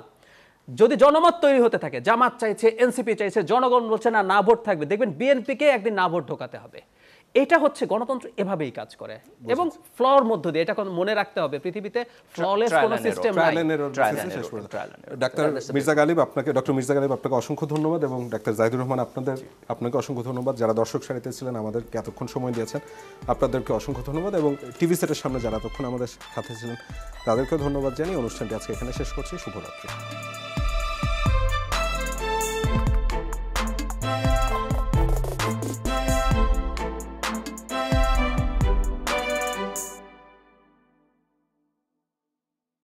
যদি জনমত তৈরি হতে থাকে, জামাত চাইছে, এনসিপি চাইছে, জনগণ বলছে না ভোট থাকবে, দেখবেন বিএনপিকে একদিন না ভোট ঢোকাতে হবে। এটা হচ্ছে গণতন্ত্র, এভাবেই কাজ করে। এবং ফ্লর মধ্য দিয়ে, এটা মনে রাখতে হবে, পৃথিবীতে ফ্ললেস কোনো সিস্টেম নাই। ডক্টর মির্জা গালিব আপনাকে অসংখ্য ধন্যবাদ, এবং ডক্টর জাহিদুর রহমান আপনাকে অসংখ্য ধন্যবাদ। যারা দর্শক সারিতে ছিলেন, আমাদেরকে এতক্ষণ সময় দিয়েছেন, আপনাদেরকে অসংখ্য ধন্যবাদ। এবং টিভি সেটের সামনে যারা এতক্ষণ আমাদের সাথে ছিলেন, তাদেরকেও ধন্যবাদ জানিয়ে অনুষ্ঠানটি আজকে এখানে শেষ করছি। শুভরাত্রি।